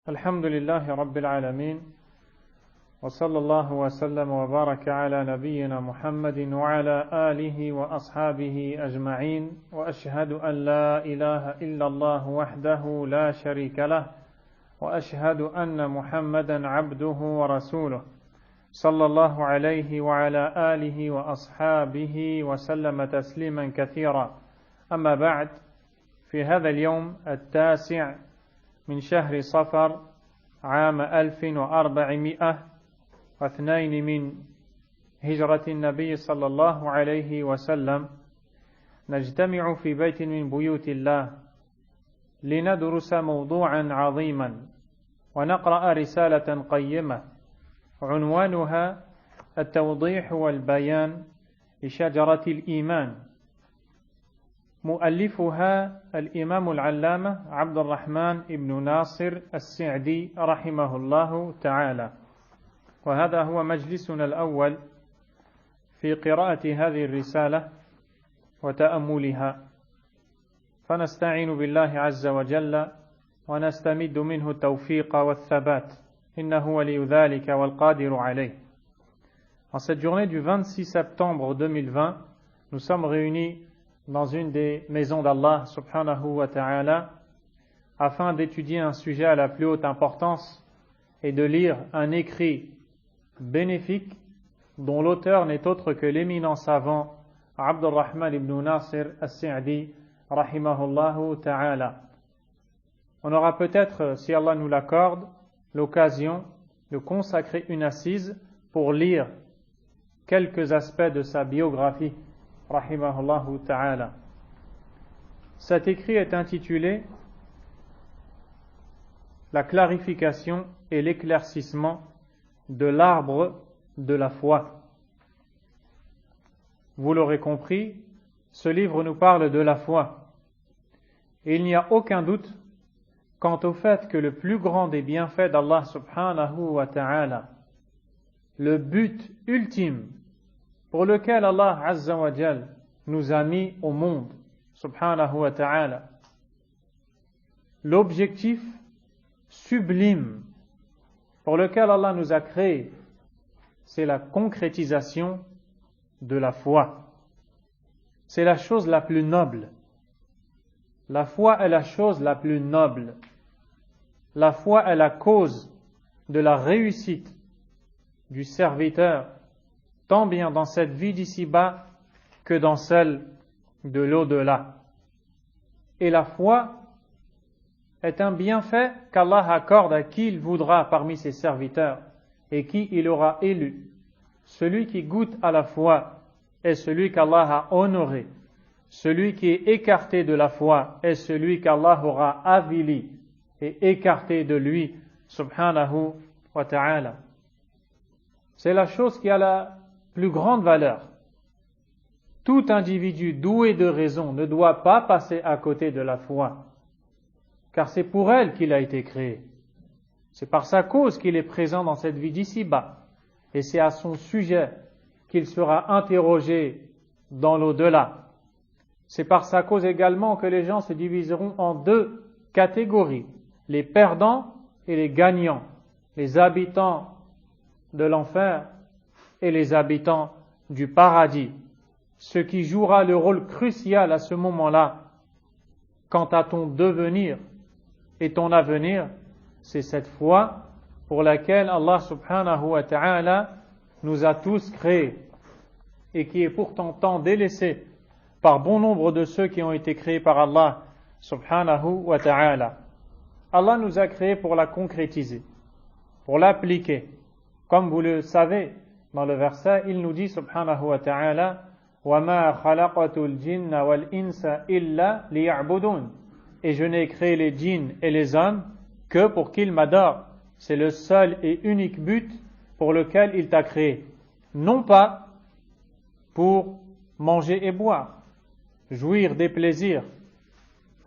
الحمد لله رب العالمين وصلى الله وسلم وبارك على نبينا محمد وعلى آله وأصحابه أجمعين وأشهد أن لا إله إلا الله وحده لا شريك له وأشهد أن محمدا عبده ورسوله صلى الله عليه وعلى آله وأصحابه وسلم تسليما كثيرا أما بعد في هذا اليوم التاسع من شهر صفر عام 1402 من هجرة النبي صلى الله عليه وسلم نجتمع في بيت من بيوت الله لندرس موضوعا عظيما ونقرأ رسالة قيمة عنوانها التوضيح والبيان لشجرة الإيمان مؤلفها الإمام العلامة عبد الرحمن بن ناصر السعدي رحمه الله تعالى وهذا هو مجلسنا الأول في قراءة هذه الرسالة وتأملها فنستعين بالله عز وجل ونستمد منه التوفيق والثبات إنه ولي ذلك والقادر عليه. En cette journée du 26 septembre 2020, nous sommes réunis dans une des maisons d'Allah subhanahu wa ta'ala afin d'étudier un sujet à la plus haute importance et de lire un écrit bénéfique dont l'auteur n'est autre que l'éminent savant Abd al-Rahman ibn Nasir al-Sa'di rahimahullahu ta'ala. On aura peut-être, si Allah nous l'accorde, l'occasion de consacrer une assise pour lire quelques aspects de sa biographie rahimahullahu ta'ala. Cet écrit est intitulé La clarification et l'éclaircissement de l'arbre de la foi. Vous l'aurez compris, ce livre nous parle de la foi. Et il n'y a aucun doute quant au fait que le plus grand des bienfaits d'Allah subhanahu wa ta'ala, le but ultime pour lequel Allah Azza wa Jal nous a mis au monde, subhanahu wa ta'ala, l'objectif sublime pour lequel Allah nous a créés, c'est la concrétisation de la foi. C'est la chose la plus noble. La foi est la chose la plus noble. La foi est la cause de la réussite du serviteur, tant bien dans cette vie d'ici-bas que dans celle de l'au-delà. Et la foi est un bienfait qu'Allah accorde à qui il voudra parmi ses serviteurs et qui il aura élu. Celui qui goûte à la foi est celui qu'Allah a honoré. Celui qui est écarté de la foi est celui qu'Allah aura avili et écarté de lui, subhanahu wa ta'ala. C'est la chose qui a la plus grande valeur. Tout individu doué de raison ne doit pas passer à côté de la foi, car c'est pour elle qu'il a été créé. C'est par sa cause qu'il est présent dans cette vie d'ici-bas, et c'est à son sujet qu'il sera interrogé dans l'au-delà. C'est par sa cause également que les gens se diviseront en deux catégories, les perdants et les gagnants, les habitants de l'enfer et les habitants du paradis. Ce qui jouera le rôle crucial à ce moment-là, quant à ton devenir et ton avenir, c'est cette foi pour laquelle Allah subhanahu wa ta'ala nous a tous créés et qui est pourtant tant délaissée par bon nombre de ceux qui ont été créés par Allah subhanahu wa ta'ala. Allah nous a créés pour la concrétiser, pour l'appliquer. Comme vous le savez, dans le verset, il nous dit subhanahu wa ta'ala وَمَا خَلَقَتُ الْجِنَّ وَالْإِنسَ إِلَّا لِيَعْبُدُونَ. Et je n'ai créé les djinns et les hommes que pour qu'ils m'adorent. C'est le seul et unique but pour lequel il t'a créé. Non pas pour manger et boire, jouir des plaisirs,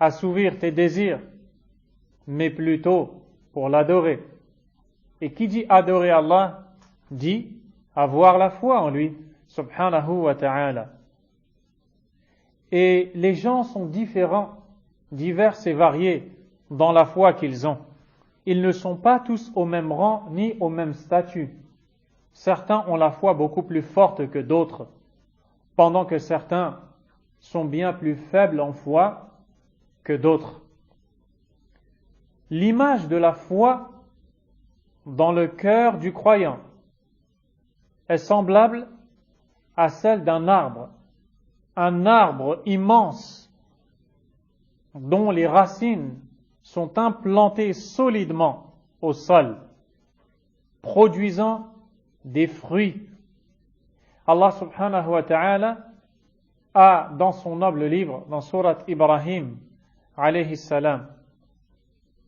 assouvir tes désirs, mais plutôt pour l'adorer. Et qui dit adorer Allah, dit avoir la foi en lui, subhanahu wa ta'ala. Et les gens sont différents, divers et variés dans la foi qu'ils ont. ils ne sont pas tous au même rang ni au même statut. Certains ont la foi beaucoup plus forte que d'autres, pendant que certains sont bien plus faibles en foi que d'autres. L'image de la foi dans le cœur du croyant est semblable à celle d'un arbre immense dont les racines sont implantées solidement au sol, produisant des fruits. Allah subhanahu wa ta'ala a, dans son noble livre, dans Surat Ibrahim, alayhi salam,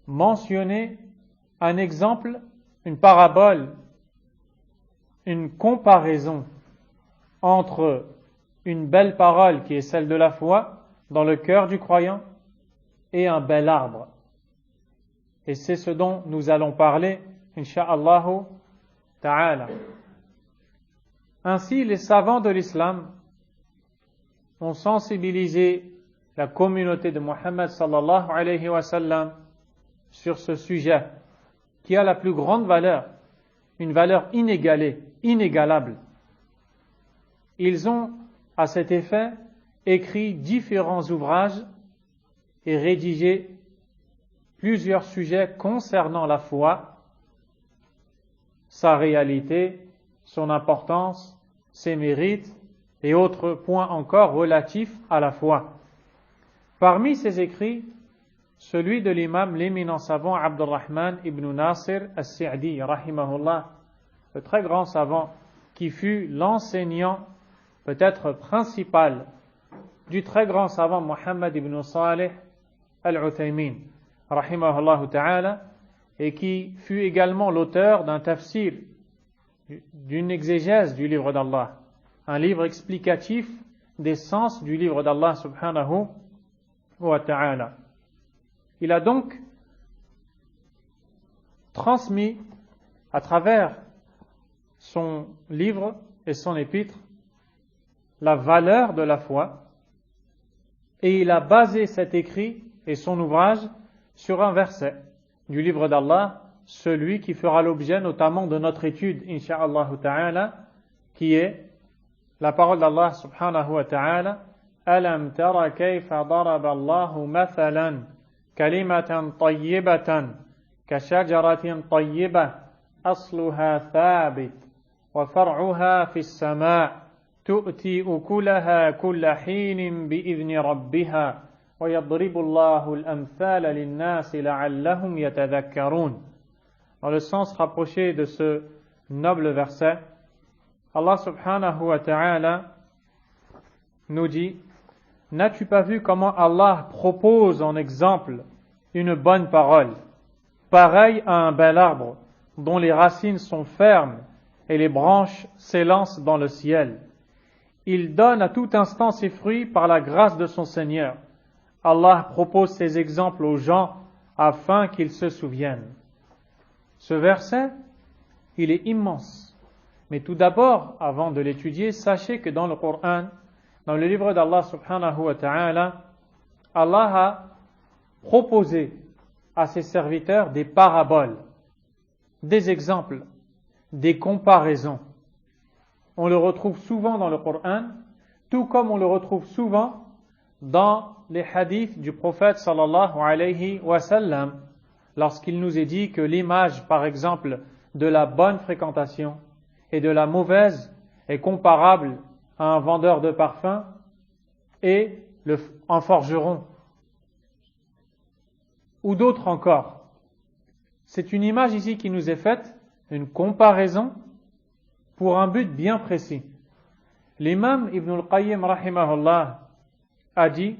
mentionné un exemple, une parabole, une comparaison entre une belle parole qui est celle de la foi dans le cœur du croyant et un bel arbre. Et c'est ce dont nous allons parler, insha'Allah ta'ala. Ainsi, les savants de l'islam ont sensibilisé la communauté de Muhammad sallallahu alayhi wa sallam sur ce sujet qui a la plus grande valeur, une valeur inégalée, inégalable. Ils ont, à cet effet, écrit différents ouvrages et rédigé plusieurs sujets concernant la foi, sa réalité, son importance, ses mérites et autres points encore relatifs à la foi. Parmi ces écrits, celui de l'imam, l'éminent savant Abdurrahman ibn Nasir as-Sa'di, rahimahullah, le très grand savant qui fut l'enseignant peut-être principal du très grand savant Muhammad ibn Salih al-Uthaymin, rahimahullah ta'ala, et qui fut également l'auteur d'un tafsir, d'une exégèse du livre d'Allah, un livre explicatif des sens du livre d'Allah subhanahu wa ta'ala. Il a donc transmis à travers son livre et son épître la valeur de la foi, et il a basé cet écrit et son ouvrage sur un verset du livre d'Allah, celui qui fera l'objet notamment de notre étude, insha'Allah ta'ala, qui est la parole d'Allah subhanahu wa ta'ala, Alam tara kayfa daraba Allahu mathalan kalimatan tayyibatan ka shajaratin tayyibah asluha thabit wa far'uha fis sama' tu'ti ukulaha kulla hinin bi'idhni rabbiha wa yadribu Allahu al-amthala lin-nasi la'allahum yatadhakkarun. Dans le sens rapproché de ce noble verset, Allah subhanahu wa ta'ala nous dit: n'as-tu pas vu comment Allah propose en exemple une bonne parole, pareille à un bel arbre dont les racines sont fermes et les branches s'élancent dans le ciel. Il donne à tout instant ses fruits par la grâce de son Seigneur. Allah propose ces exemples aux gens afin qu'ils se souviennent. Ce verset, il est immense. Mais tout d'abord, avant de l'étudier, sachez que dans le Coran, dans le livre d'Allah subhanahu wa ta'ala, Allah a proposé à ses serviteurs des paraboles, des exemples, des comparaisons. On le retrouve souvent dans le Coran, tout comme on le retrouve souvent dans les hadiths du prophète sallallahu alayhi wa sallam, lorsqu'il nous est dit que l'image, par exemple, de la bonne fréquentation et de la mauvaise est comparable à un vendeur de parfums et un forgeron, ou d'autres encore. C'est une image ici qui nous est faite, une comparaison pour un but bien précis. L'imam Ibn al-Qayyim rahimahullah a dit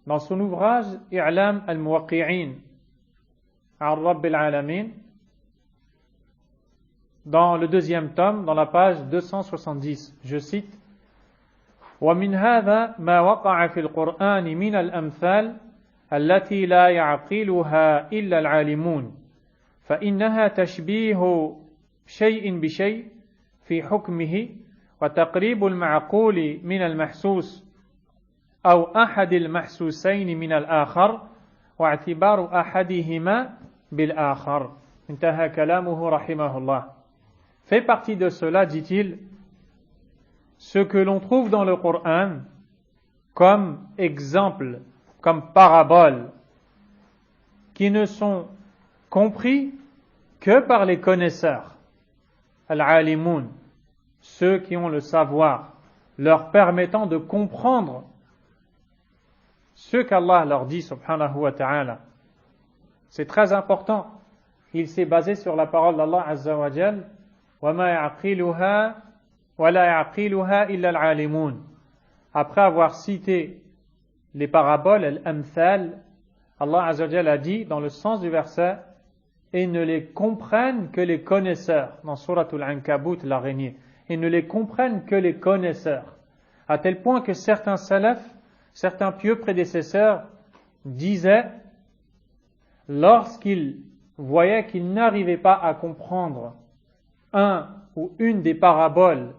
dans son ouvrage I'lam al-Muwaqqi'in al-Rabb al-Alamin, dans le deuxième tome, dans la page 270, je cite: ومن هذا ما وقع في القرآن من الأمثال التي لا يعقلها إلا العالمون فإنها تشبيه شيء بشيء في حكمه وتقريب المعقول من المحسوس أو أحد المحسوسين من الآخر واعتبار أحدهما بالآخر. Intaha kalamuhu rahimahullah. Fait partie de cela, dit-il, ce que l'on trouve dans le Coran comme exemple, comme parabole, qui ne sont compris que par les connaisseurs, al-alimoun, ceux qui ont le savoir, leur permettant de comprendre ce qu'Allah leur dit, subhanahu wa ta'ala. C'est très important. Il s'est basé sur la parole d'Allah azza wa jal, وَمَا يَعْقِلُهَا وَلَا يَعْقِلُهَا إِلَّا الْعَالِمُونَ. Après avoir cité les paraboles, al-amthal, Allah azza wa jal a dit dans le sens du verset, et ne les comprennent que les connaisseurs, dans Suratul Ankabut, l'araignée, et ne les comprennent que les connaisseurs, à tel point que certains salafs, certains pieux prédécesseurs disaient, lorsqu'ils voyaient qu'ils n'arrivaient pas à comprendre un ou une des paraboles,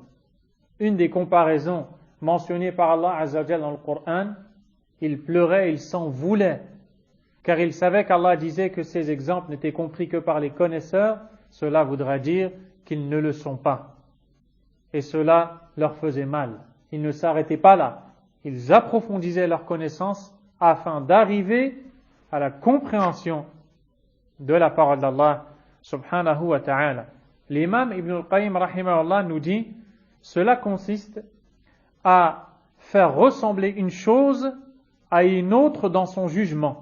une des comparaisons mentionnées par Allah Azza wa Jalla dans le Coran, ils pleuraient, ils s'en voulaient, car ils savaient qu'Allah disait que ces exemples n'étaient compris que par les connaisseurs. Cela voudra dire qu'ils ne le sont pas. Et cela leur faisait mal. Ils ne s'arrêtaient pas là. Ils approfondisaient leur connaissance afin d'arriver à la compréhension de la parole d'Allah subhanahu wa ta'ala. L'imam Ibn al-Qayyim rahimahullah nous dit, cela consiste à faire ressembler une chose à une autre dans son jugement.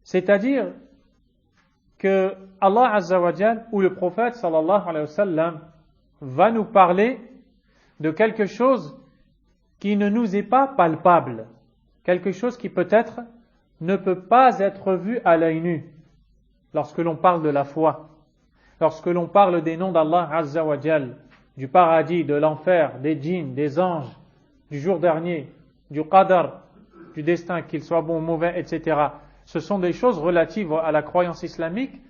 C'est-à-dire que Allah Azza wa Jal ou le prophète sallallahu alayhi wa sallam va nous parler de quelque chose qui ne nous est pas palpable, quelque chose qui peut-être ne peut pas être vu à l'œil nu. Lorsque l'on parle de la foi, lorsque l'on parle des noms d'Allah Azza wa Jal, du paradis, de l'enfer, des djinns, des anges, du jour dernier, du qadar, du destin, qu'il soit bon ou mauvais, etc. Ce sont des choses relatives à la croyance islamique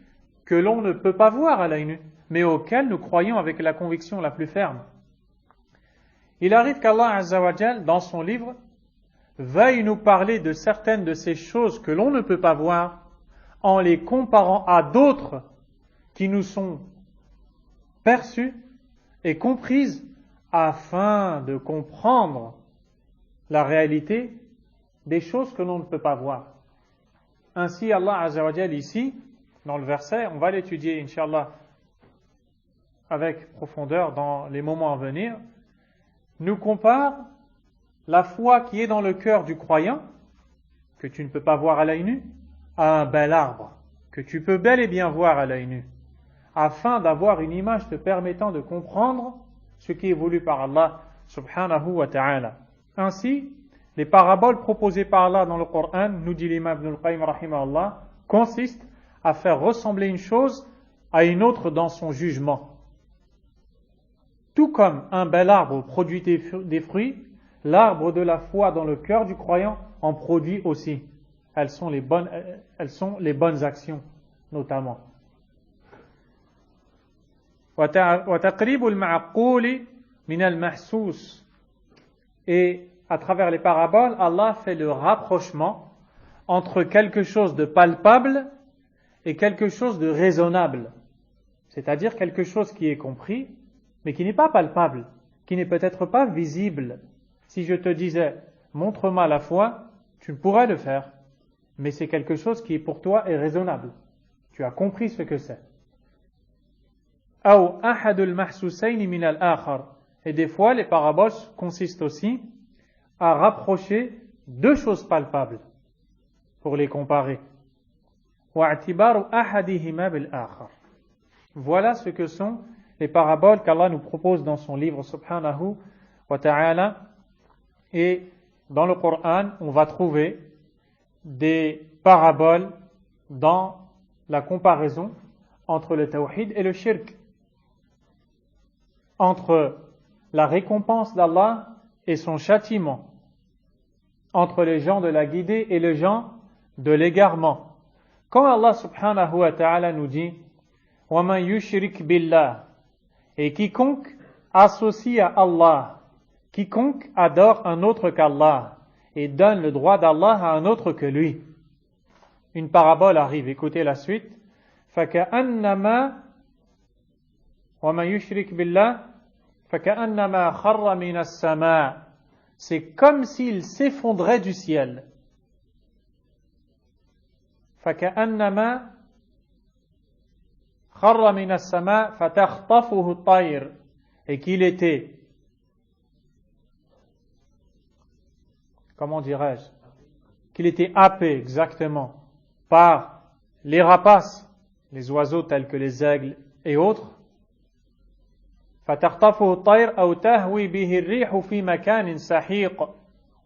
que l'on ne peut pas voir à l'œil nu, mais auxquelles nous croyons avec la conviction la plus ferme. Il arrive qu'Allah Azza wa Jal, dans son livre, veuille nous parler de certaines de ces choses que l'on ne peut pas voir en les comparant à d'autres qui nous sont perçues et comprises afin de comprendre la réalité des choses que l'on ne peut pas voir. Ainsi, Allah Azza wa Jal ici, dans le verset, on va l'étudier, Inch'Allah, avec profondeur dans les moments à venir, nous compare la foi qui est dans le cœur du croyant, que tu ne peux pas voir à l'œil nu, à un bel arbre, que tu peux bel et bien voir à l'œil nu, afin d'avoir une image te permettant de comprendre ce qui est voulu par Allah subhanahu wa ta'ala. Ainsi, les paraboles proposées par Allah dans le Coran, nous dit l'imam Ibn al-Qayyim rahimahullah, consistent à faire ressembler une chose à une autre dans son jugement. Tout comme un bel arbre produit des fruits, l'arbre de la foi dans le cœur du croyant en produit aussi. Elles sont les bonnes actions, notamment. وَتَقْرِيبُ الْمَعْقُولِ مِنَ الْمَحْسُوسِ. Et à travers les paraboles, Allah fait le rapprochement entre quelque chose de palpable et quelque chose de raisonnable. C'est-à-dire quelque chose qui est compris, mais qui n'est pas palpable, qui n'est peut-être pas visible. Si je te disais, montre-moi la foi, tu pourrais le faire, mais c'est quelque chose qui pour toi est raisonnable. Tu as compris ce que c'est. أو أحد المحسوسين من الآخر. Et des fois, les paraboles consistent aussi à rapprocher deux choses palpables pour les comparer. واعتبار أحدهما بالآخر. Voilà ce que sont les paraboles qu'Allah nous propose dans son livre subhanahu wa ta'ala. Et dans le Coran, on va trouver des paraboles dans la comparaison entre le tawhid et le shirk, entre la récompense d'Allah et son châtiment, entre les gens de la guidée et les gens de l'égarement. Quand Allah subhanahu wa ta'ala nous dit وَمَنْ يُشْرِكْ بِاللَّهِ, et quiconque associe à Allah, quiconque adore un autre qu'Allah et donne le droit d'Allah à un autre que lui. Une parabole arrive, écoutez la suite. فكأنما ومن يشرك بالله فكأنما خر من السماء. C'est comme s'il s'effondrait du ciel. فكأنما خر من السماء فتخطفه الطير. Et qu'il était, comment dirais-je, qu'il était happé exactement par les rapaces, les oiseaux tels que les aigles et autres. فَتَخْطَفُهُ الطَّيْرُ أَوْ تَهْوِي بِهِ الرِّيحُ فِي مَكَانٍ سَحِيقٍ.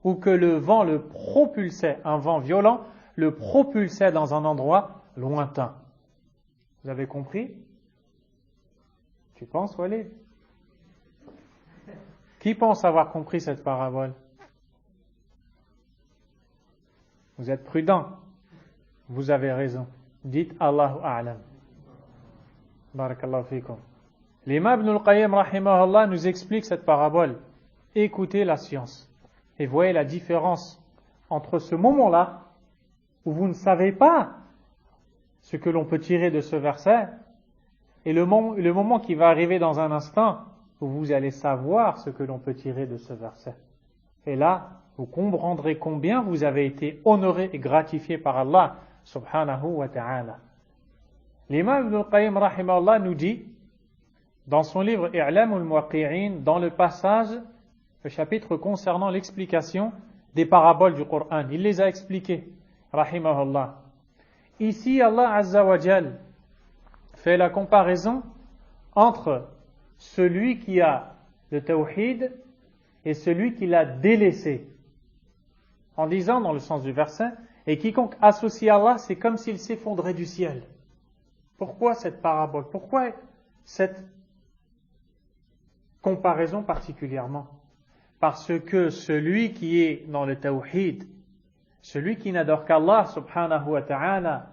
Ou que le vent le propulsait, un vent violent, le propulsait dans un endroit lointain. Vous avez compris? Tu penses, Walid? Qui pense avoir compris cette parabole? Vous êtes prudent. Vous avez raison. Dites Allahu A'lam. Barakallahu fikum. L'imam Ibn al-Qayyim rahimahullah nous explique cette parabole. Écoutez la science. Et voyez la différence entre ce moment-là, où vous ne savez pas ce que l'on peut tirer de ce verset, et le moment qui va arriver dans un instant, où vous allez savoir ce que l'on peut tirer de ce verset. Et là, vous comprendrez combien vous avez été honoré et gratifié par Allah subhanahu wa ta'ala. L'imam Ibn al-Qayyim rahimahullah nous dit, dans son livre I'lamul Muwaqqi'in, dans le passage, le chapitre concernant l'explication des paraboles du Coran, il les a expliquées, rahimahullah. Ici, Allah Azza wa Jal fait la comparaison entre celui qui a le tawhid et celui qui l'a délaissé. En disant, dans le sens du verset, et quiconque associe Allah, c'est comme s'il s'effondrait du ciel. Pourquoi cette parabole? Pourquoi cette comparaison particulièrement? Parce que celui qui est dans le tawhid, celui qui n'adore qu'Allah subhanahu wa ta'ala,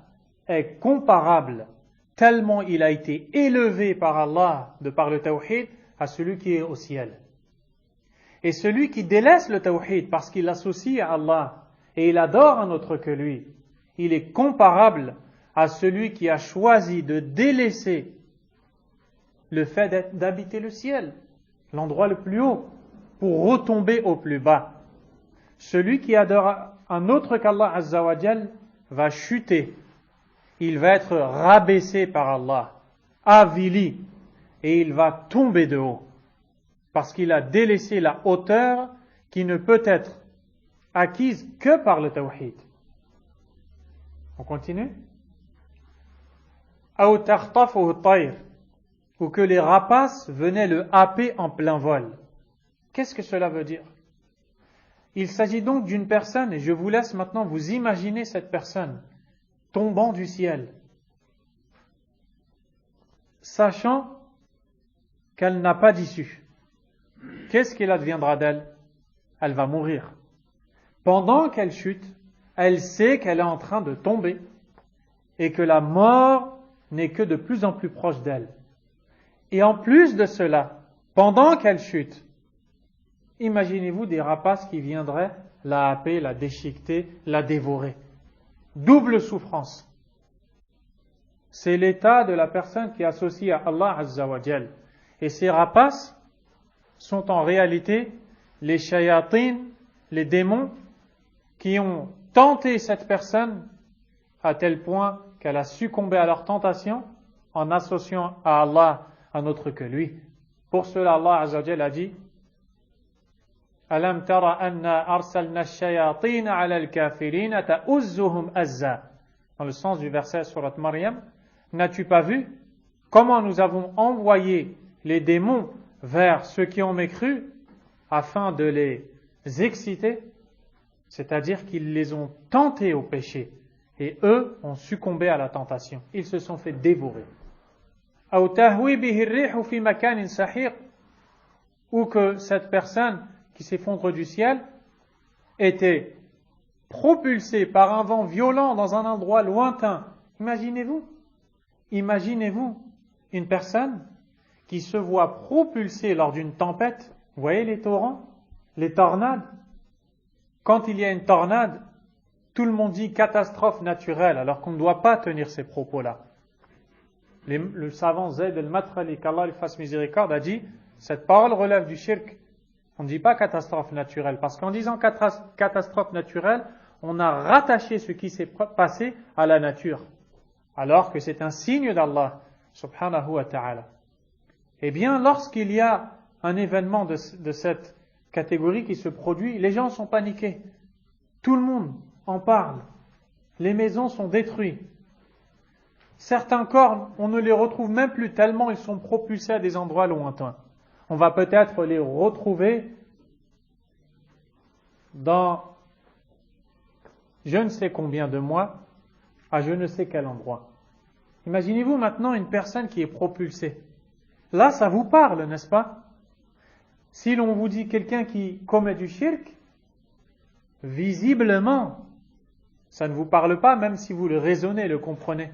est comparable, tellement il a été élevé par Allah, de par le tawhid, à celui qui est au ciel. Et celui qui délaisse le tawhid parce qu'il l'associe à Allah et il adore un autre que lui, il est comparable à celui qui a choisi de délaisser le fait d'habiter le ciel, l'endroit le plus haut, pour retomber au plus bas. Celui qui adore un autre qu'Allah Azza wa Jal va chuter, il va être rabaissé par Allah, avili, et il va tomber de haut, parce qu'il a délaissé la hauteur qui ne peut être acquise que par le tawhid. On continue? Aw takhtafuhu at-tayr, ou que les rapaces venaient le happer en plein vol. Qu'est-ce que cela veut dire? Il s'agit donc d'une personne, et je vous laisse maintenant vous imaginer cette personne tombant du ciel, sachant qu'elle n'a pas d'issue. Qu'est-ce qu'il adviendra d'elle? Elle va mourir. Pendant qu'elle chute, elle sait qu'elle est en train de tomber et que la mort n'est que de plus en plus proche d'elle. Et en plus de cela, pendant qu'elle chute, imaginez-vous des rapaces qui viendraient la happer, la déchiqueter, la dévorer. Double souffrance. C'est l'état de la personne qui est associée à Allah Azza wa Jal. Et ces rapaces sont en réalité les shayatin, les démons, qui ont tenté cette personne à tel point qu'elle a succombé à leur tentation en associant à Allah un autre que lui. Pour cela, Allah Azza wa Jal a dit: Alam tara anna arsalna ash-shayatin 'ala al-kafirin ta'uzzuhum azza. Dans le sens du verset surat Maryam, n'as-tu pas vu comment nous avons envoyé les démons vers ceux qui ont mécru afin de les exciter, c'est-à-dire qu'ils les ont tentés au péché et eux ont succombé à la tentation, ils se sont fait dévorer. Aw tahwi bihi ar-rihu fi makanin sahiq, ou que cette personne qui s'effondre du ciel était propulsée par un vent violent dans un endroit lointain. Imaginez-vous une personne qui se voit propulsée lors d'une tempête. Vous voyez les torrents, les tornades? Quand il y a une tornade, tout le monde dit catastrophe naturelle, alors qu'on ne doit pas tenir ces propos-là. Le savant Zayd al-Matrali, qu'Allah lui fasse miséricorde, a dit cette parole relève du shirk. On ne dit pas catastrophe naturelle, parce qu'en disant catastrophe naturelle, on a rattaché ce qui s'est passé à la nature, alors que c'est un signe d'Allah, subhanahu wa ta'ala. Eh bien, lorsqu'il y a un événement de cette catégorie qui se produit, les gens sont paniqués. Tout le monde en parle. Les maisons sont détruites. Certains corps, on ne les retrouve même plus tellement ils sont propulsés à des endroits lointains. On va peut-être les retrouver dans je ne sais combien de mois, à je ne sais quel endroit. Imaginez-vous maintenant une personne qui est propulsée. Là, ça vous parle, n'est-ce pas? Si l'on vous dit quelqu'un qui commet du shirk, visiblement, ça ne vous parle pas, même si vous le raisonnez, le comprenez.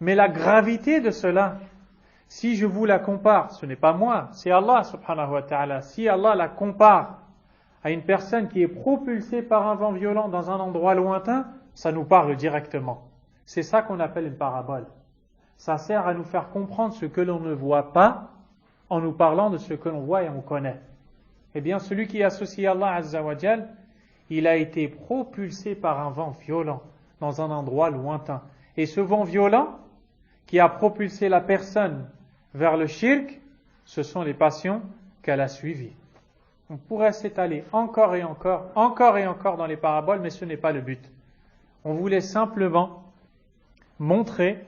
Mais la gravité de cela, si je vous la compare, ce n'est pas moi, c'est Allah subhanahu wa ta'ala. Si Allah la compare à une personne qui est propulsée par un vent violent dans un endroit lointain, ça nous parle directement. C'est ça qu'on appelle une parabole. Ça sert à nous faire comprendre ce que l'on ne voit pas en nous parlant de ce que l'on voit et on connaît. Eh bien, celui qui associe Allah Azza wa Jal, il a été propulsé par un vent violent dans un endroit lointain. Et ce vent violent qui a propulsé la personne vers le shirk, ce sont les passions qu'elle a suivies. On pourrait s'étaler encore et encore dans les paraboles, mais ce n'est pas le but. On voulait simplement montrer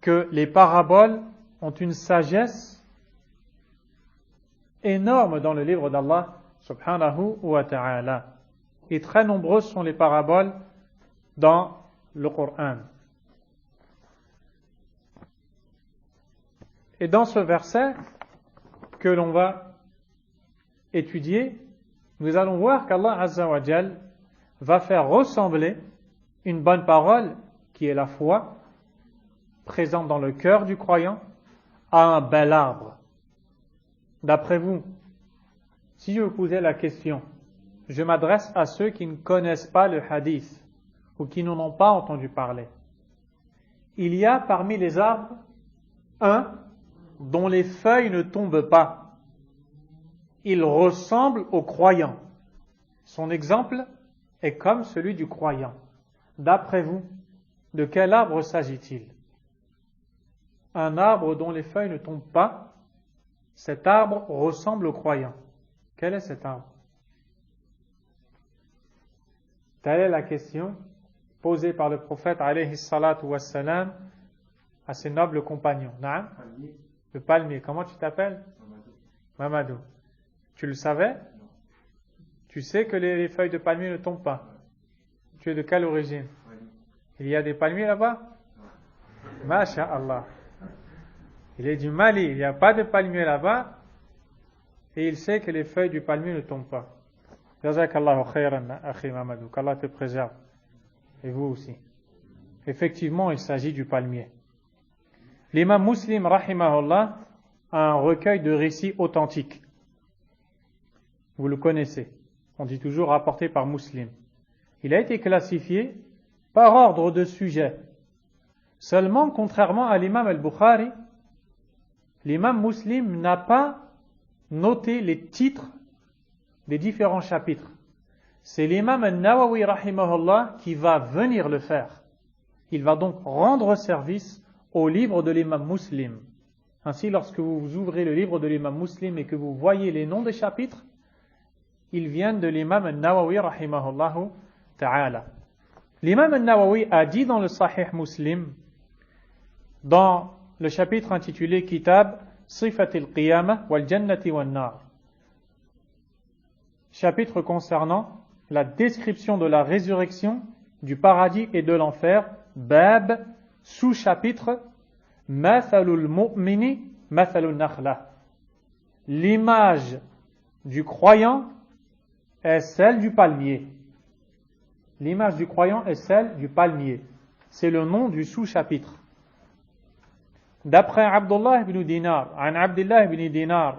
que les paraboles ont une sagesse énorme dans le livre d'Allah subhanahu wa ta'ala. Et très nombreuses sont les paraboles dans le Coran. Et dans ce verset que l'on va étudier, nous allons voir qu'Allah Azza wa Jal va faire ressembler une bonne parole, qui est la foi, présente dans le cœur du croyant, à un bel arbre. D'après vous, si je vous posais la question, je m'adresse à ceux qui ne connaissent pas le hadith ou qui n'en ont pas entendu parler. Il y a parmi les arbres un dont les feuilles ne tombent pas. Il ressemble au croyant. Son exemple est comme celui du croyant. D'après vous, de quel arbre s'agit-il? Un arbre dont les feuilles ne tombent pas, cet arbre ressemble au croyant. Quel est cet arbre? Telle est la question posée par le prophète alayhi salatu wassalam à ses nobles compagnons. Naam? Le palmier. Comment tu t'appelles? Mamadou. Tu le savais? Non. Tu sais que les feuilles de palmier ne tombent pas? Tu es de quelle origine? Il y a des palmiers là-bas? Masha'Allah. Il est du Mali, il n'y a pas de palmier là-bas et il sait que les feuilles du palmier ne tombent pas. Jazakallahu khayran, akhi Mamadou, qu'Allah te préserve. Et vous aussi. Effectivement, il s'agit du palmier. L'imam Muslim, rahimahullah, a un recueil de récits authentiques. Vous le connaissez. On dit toujours rapporté par Muslim. Il a été classifié par ordre de sujet. Seulement, contrairement à l'imam al-Bukhari, l'imam Muslim n'a pas noté les titres des différents chapitres. C'est l'imam al-Nawawi rahimahullah qui va venir le faire. Il va donc rendre service au livre de l'imam Muslim. Ainsi, lorsque vous ouvrez le livre de l'imam Muslim et que vous voyez les noms des chapitres, ils viennent de l'imam al-Nawawi rahimahullah ta'ala. L'imam al-Nawawi a dit dans le Sahih Muslim, dans le chapitre intitulé Kitab Sifat al-Qiyamah wal Jannati wal Nar, chapitre concernant la description de la résurrection, du paradis et de l'enfer, Bab, sous-chapitre Mathalul mu'mini mathalun nakhla. L'image du croyant est celle du palmier. L'image du croyant est celle du palmier. C'est le nom du sous-chapitre. D'après Abdullah ibn Dinar, عن عبد الله ibn Dinar,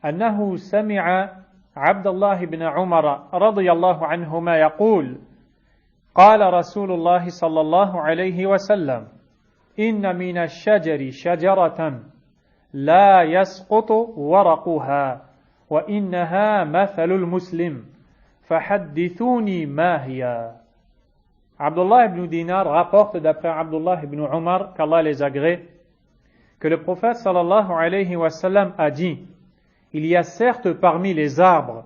أنه سمع عبد الله بن عمر رضي الله عنهما يقول: قال رسول الله صلى الله عليه وسلم: إن من الشجر شجرة لا يسقط ورقها وإنها مثل المسلم فحدثوني ما هي. Abdullah ibn Dinar rapporte d'après Abdullah ibn Umar, qu'Allah les agrée, que le prophète sallallahu alayhi wa sallam a dit: il y a certes parmi les arbres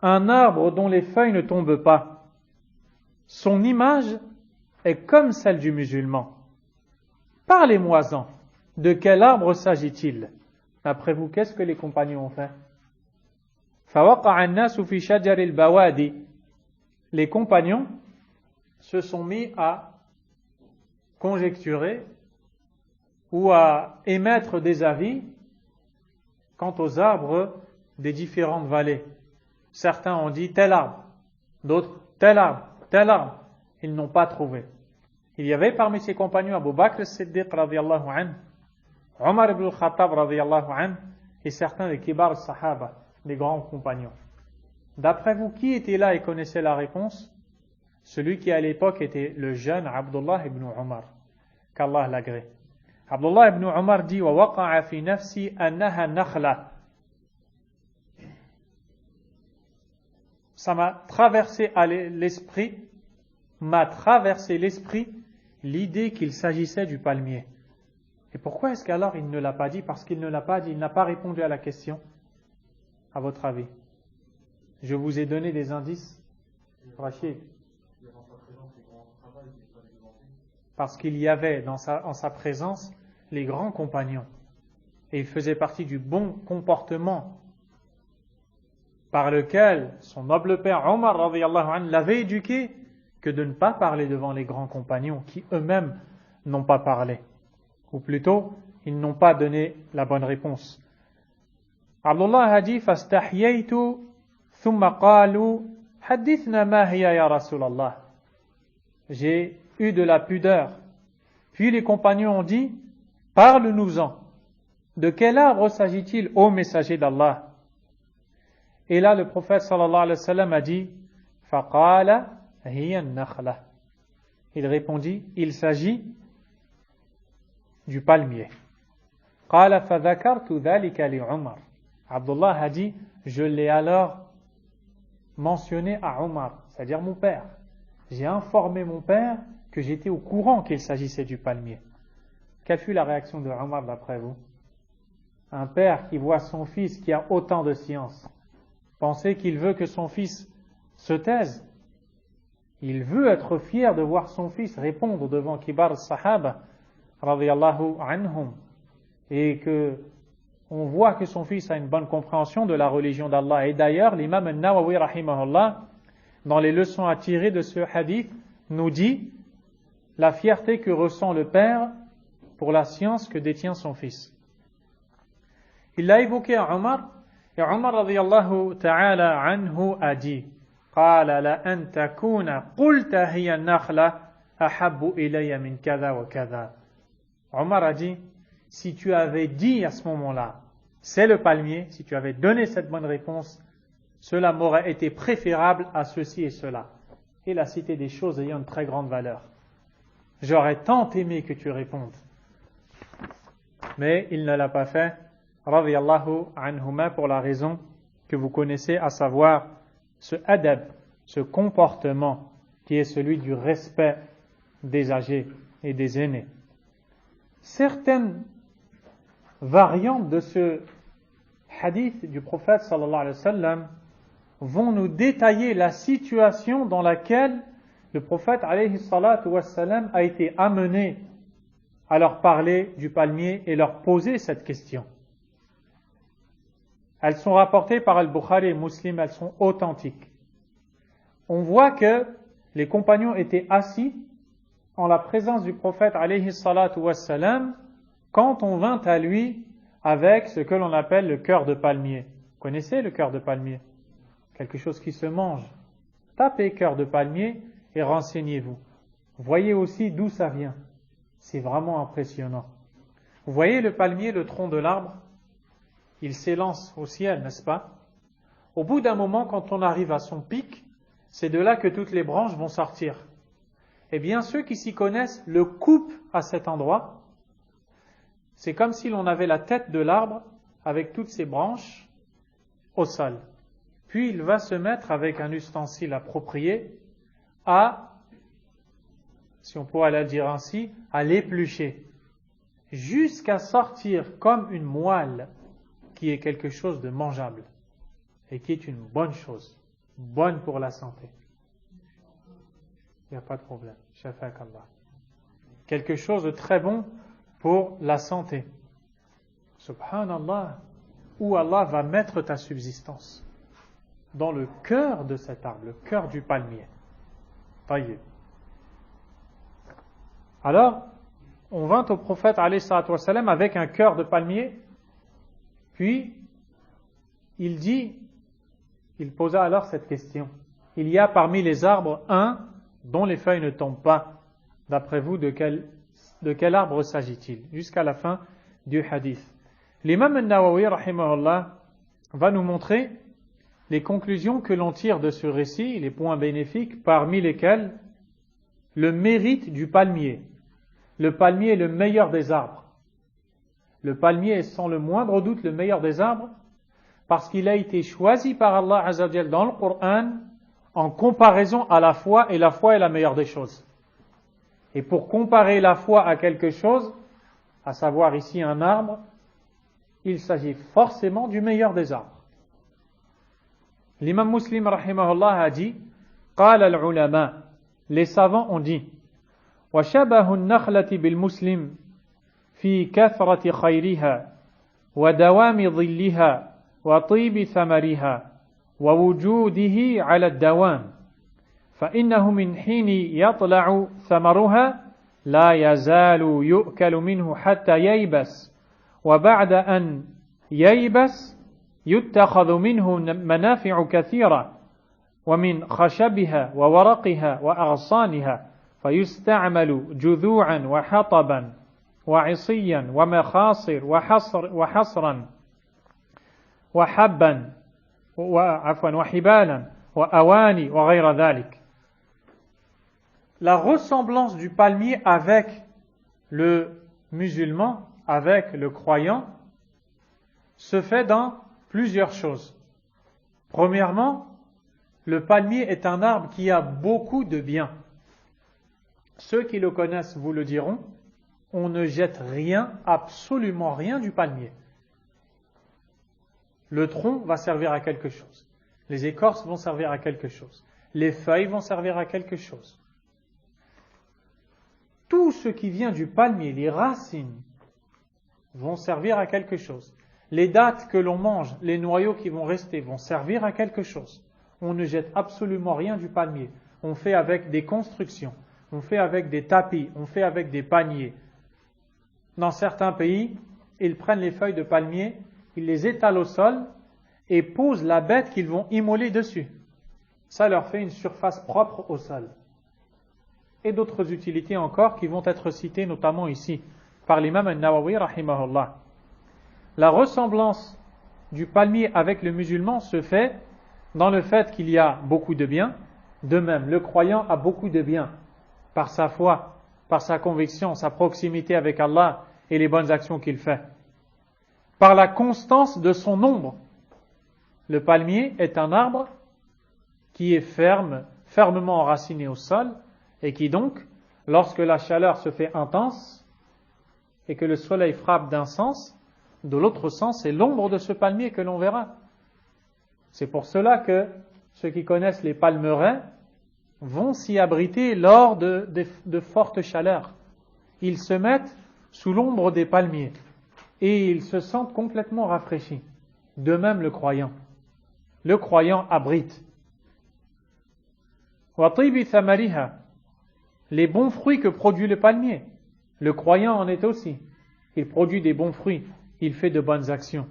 un arbre dont les feuilles ne tombent pas. Son image est comme celle du musulman. Parlez-moi-en. De quel arbre s'agit-il? D'après vous, qu'est-ce que les compagnons ont fait? فَوَقَعَ النَّاسُ فِي شَجَرِ الْبَوَادِ. Les compagnons se sont mis à conjecturer ou à émettre des avis quant aux arbres des différentes vallées. Certains ont dit tel arbre, d'autres tel arbre, tel arbre. Ils n'ont pas trouvé. Il y avait parmi ses compagnons Abu Bakr as-Siddiq radiyallahu anhu, Omar ibn al-Khattab radiyallahu anhu et certains des kibar sahaba, des grands compagnons. D'après vous, qui était là et connaissait la réponse? Celui qui à l'époque était le jeune Abdullah ibn Umar, qu'Allah l'agrée. Abdullah ibn Umar dit: وَوَقَعَ فِي نَفْسِي أَنَّهَا نَخْلَةٌ. Ça m'a traversé l'esprit l'idée qu'il s'agissait du palmier. Et pourquoi est-ce qu'alors il ne l'a pas dit? Parce qu'il ne l'a pas dit, il n'a pas répondu à la question. À votre avis? Je vous ai donné des indices, Rachid. Parce qu'il y avait en sa présence les grands compagnons. Et il faisait partie du bon comportement par lequel son noble père Omar radiyallahu anhu l'avait éduqué, que de ne pas parler devant les grands compagnons qui eux-mêmes n'ont pas parlé. Ou plutôt, ils n'ont pas donné la bonne réponse. Abdullah a dit: فَاسْتَحْيَيْتُ ثُمَّ قَالُوا حَدِّثْنَا مَا هِيَ يَا رَسُولَ اللَّهِ. J'ai eu de la pudeur. Puis les compagnons ont dit: parle-nous-en. De quel arbre s'agit-il, ô messager d'Allah? Et là, le prophète sallallahu alayhi wa sallam a dit: فَقَالَ هِيَ النَّخْلَةُ. Il répondit: il s'agit du palmier. قَالَ فَذَكَرْتُ ذَلِكَ لِعُمَرَ. Abdullah a dit: je l'ai alors mentionné à Omar, c'est-à-dire mon père. J'ai informé mon père que j'étais au courant qu'il s'agissait du palmier. Quelle fut la réaction de Omar d'après vous? Un père qui voit son fils qui a autant de science, pensez qu'il veut que son fils se taise. Il veut être fier de voir son fils répondre devant Kibar Sahaba radiyallahu anhum, et que on voit que son fils a une bonne compréhension de la religion d'Allah. Et d'ailleurs, l'imam al-Nawawi rahimahullah, dans les leçons à tirer de ce hadith, nous dit la fierté que ressent le père pour la science que détient son fils. Il l'a évoqué à Omar, et Omar radiyallahu ta'ala anhu a dit: قال لأن تكون قلت هي النخلة أحب إلي من كذا وكذا. Omar a dit: si tu avais dit à ce moment-là, c'est le palmier, si tu avais donné cette bonne réponse, cela m'aurait été préférable à ceci et cela. Il a cité des choses ayant une très grande valeur. J'aurais tant aimé que tu répondes. Mais il ne l'a pas fait, radiyallahu anhuma, pour la raison que vous connaissez, à savoir ce adab, ce comportement qui est celui du respect des âgés et des aînés. Certaines variantes de ce hadith du prophète sallallahu alayhi wa sallam vont nous détailler la situation dans laquelle le prophète alayhi salatu wa sallam a été amené à leur parler du palmier et leur poser cette question. Elles sont rapportées par Al-Bukhari et Muslim, elles sont authentiques. On voit que les compagnons étaient assis en la présence du prophète alayhi salatu wa sallam quand on vint à lui avec ce que l'on appelle le cœur de palmier. Vous connaissez le cœur de palmier? Quelque chose qui se mange. Tapez cœur de palmier et renseignez-vous. Voyez aussi d'où ça vient. C'est vraiment impressionnant. Vous voyez le palmier, le tronc de l'arbre? Il s'élance au ciel, n'est-ce pas? Au bout d'un moment, quand on arrive à son pic, c'est de là que toutes les branches vont sortir. eh bien ceux qui s'y connaissent le coupent à cet endroit. C'est comme si l'on avait la tête de l'arbre avec toutes ses branches au sol. Puis il va se mettre avec un ustensile approprié à, si on pourrait le dire ainsi, à l'éplucher, jusqu'à sortir comme une moelle qui est quelque chose de mangeable et qui est une bonne chose, bonne pour la santé. Il n'y a pas de problème. Shafakallah. Quelque chose de très bon pour la santé. Subhanallah. Où Allah va mettre ta subsistance? Dans le cœur de cet arbre, le cœur du palmier. Taïeb. Alors, on vint au prophète alayhi salatu wassalam avec un cœur de palmier, puis il posa alors cette question. Il y a parmi les arbres un dont les feuilles ne tombent pas. D'après vous, de quel arbre s'agit-il? Jusqu'à la fin du hadith. L'imam al-Nawawi, rahimahullah, va nous montrer les conclusions que l'on tire de ce récit, les points bénéfiques, parmi lesquels le mérite du palmier. Le palmier est le meilleur des arbres. Le palmier est sans le moindre doute le meilleur des arbres parce qu'il a été choisi par Allah Azza wa Jal dans le Coran en comparaison à la foi, et la foi est la meilleure des choses. Et pour comparer la foi à quelque chose, à savoir ici un arbre, il s'agit forcément du meilleur des arbres. L'imam Muslim rahimahullah a dit, قال العلماء, les savants ont dit, وشبه النخلة بالمسلم في كثرة خيرها ودوام ظلها وطيب ثمرها ووجوده على الدوام فإنه من حين يطلع ثمرها لا يزال يؤكل منه حتى ييبس وبعد أن ييبس يتخذ منه منافع كثيرة ومن خشبها وورقها وأغصانها فيستعمل جذوعا وحطبا وعصيا ومخاصر وحصرا وحبا وحبالا وأواني وغير ذلك. La ressemblance du palmier avec le musulman, avec le croyant, se fait dans plusieurs choses. Premièrement, le palmier est un arbre qui a beaucoup de biens. Ceux qui le connaissent vous le diront, on ne jette rien, absolument rien du palmier. Le tronc va servir à quelque chose. Les écorces vont servir à quelque chose. Les feuilles vont servir à quelque chose. Tout ce qui vient du palmier, les racines, vont servir à quelque chose. Les dattes que l'on mange, les noyaux qui vont rester, vont servir à quelque chose. On ne jette absolument rien du palmier. On fait avec des constructions, on fait avec des tapis, on fait avec des paniers. Dans certains pays, ils prennent les feuilles de palmier, ils les étalent au sol et posent la bête qu'ils vont immoler dessus. Ça leur fait une surface propre au sol. Et d'autres utilités encore qui vont être citées notamment ici par l'imam al-Nawawi rahimahullah. La ressemblance du palmier avec le musulman se fait dans le fait qu'il y a beaucoup de biens. De même, le croyant a beaucoup de biens par sa foi, par sa conviction, sa proximité avec Allah et les bonnes actions qu'il fait. Par la constance de son nombre. Le palmier est un arbre qui est fermement enraciné au sol et qui donc, lorsque la chaleur se fait intense et que le soleil frappe d'un sens, de l'autre sens, c'est l'ombre de ce palmier que l'on verra. C'est pour cela que ceux qui connaissent les palmeraies vont s'y abriter lors de fortes chaleurs. Ils se mettent sous l'ombre des palmiers et ils se sentent complètement rafraîchis. De même le croyant. Le croyant abrite. وَطِيبِ ثَمَرِهَا, les bons fruits que produit le palmier. Le croyant en est aussi. Il produit des bons fruits. Il fait de bonnes actions.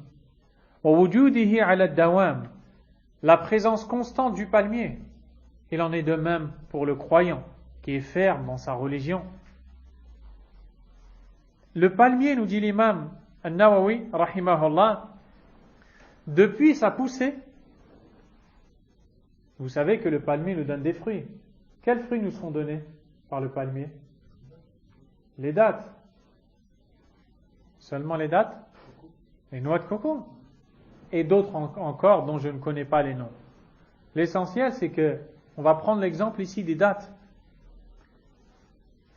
وَوُجُودِهِ عَلَى الدَّوَامِ, la présence constante du palmier. Il en est de même pour le croyant qui est ferme dans sa religion. Le palmier, nous dit l'imam al-Nawawi rahimahullah, depuis sa poussée, vous savez que le palmier nous donne des fruits. Quels fruits nous sont donnés par le palmier? Les dattes. Seulement les dattes? Les noix de coco. Et d'autres encore dont je ne connais pas les noms. L'essentiel, c'est que, on va prendre l'exemple ici des dattes.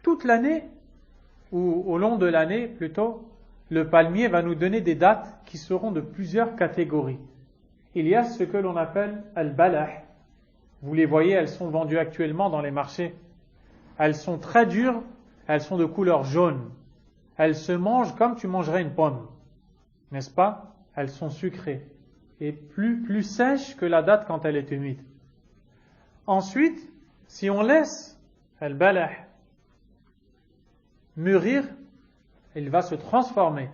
Toute l'année, ou au long de l'année plutôt, le palmier va nous donner des dattes qui seront de plusieurs catégories. Il y a ce que l'on appelle al-balah. Vous les voyez, elles sont vendues actuellement dans les marchés. Elles sont très dures, elles sont de couleur jaune. Elles se mangent comme tu mangerais une pomme. N'est-ce pas? Elles sont sucrées. Et plus sèches que la date quand elle est humide. Ensuite, si on laisse al-balah mûrir, il va se transformer.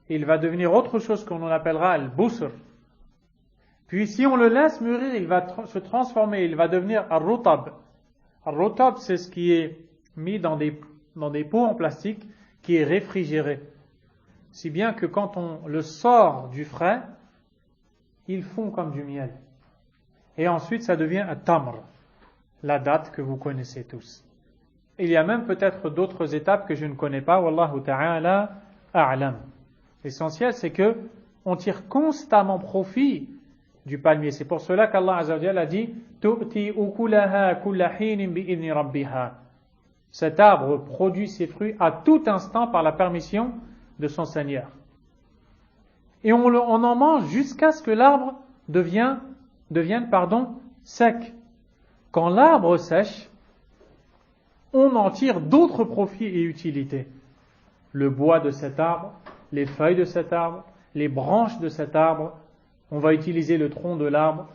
Il va devenir autre chose qu'on appellera al-busr. Puis si on le laisse mûrir, il va se transformer, il va devenir al-rutab. Al-rutab, c'est ce qui est mis dans des pots en plastique, qui est réfrigéré. Si bien que quand on le sort du frais, ils font comme du miel. Et ensuite, ça devient un tamr, la date que vous connaissez tous. Il y a même peut-être d'autres étapes que je ne connais pas. Wallahu ta'ala a'lam. L'essentiel, c'est que on tire constamment profit du palmier. C'est pour cela qu'Allah Azza wa Jalla a dit tu'ti ukulaha kulla hinin bi'idhni rabbiha. Cet arbre produit ses fruits à tout instant par la permission de son Seigneur. Et on en mange jusqu'à ce que l'arbre devienne sec. Quand l'arbre sèche, on en tire d'autres profits et utilités. Le bois de cet arbre, les feuilles de cet arbre, les branches de cet arbre, on va utiliser le tronc de l'arbre,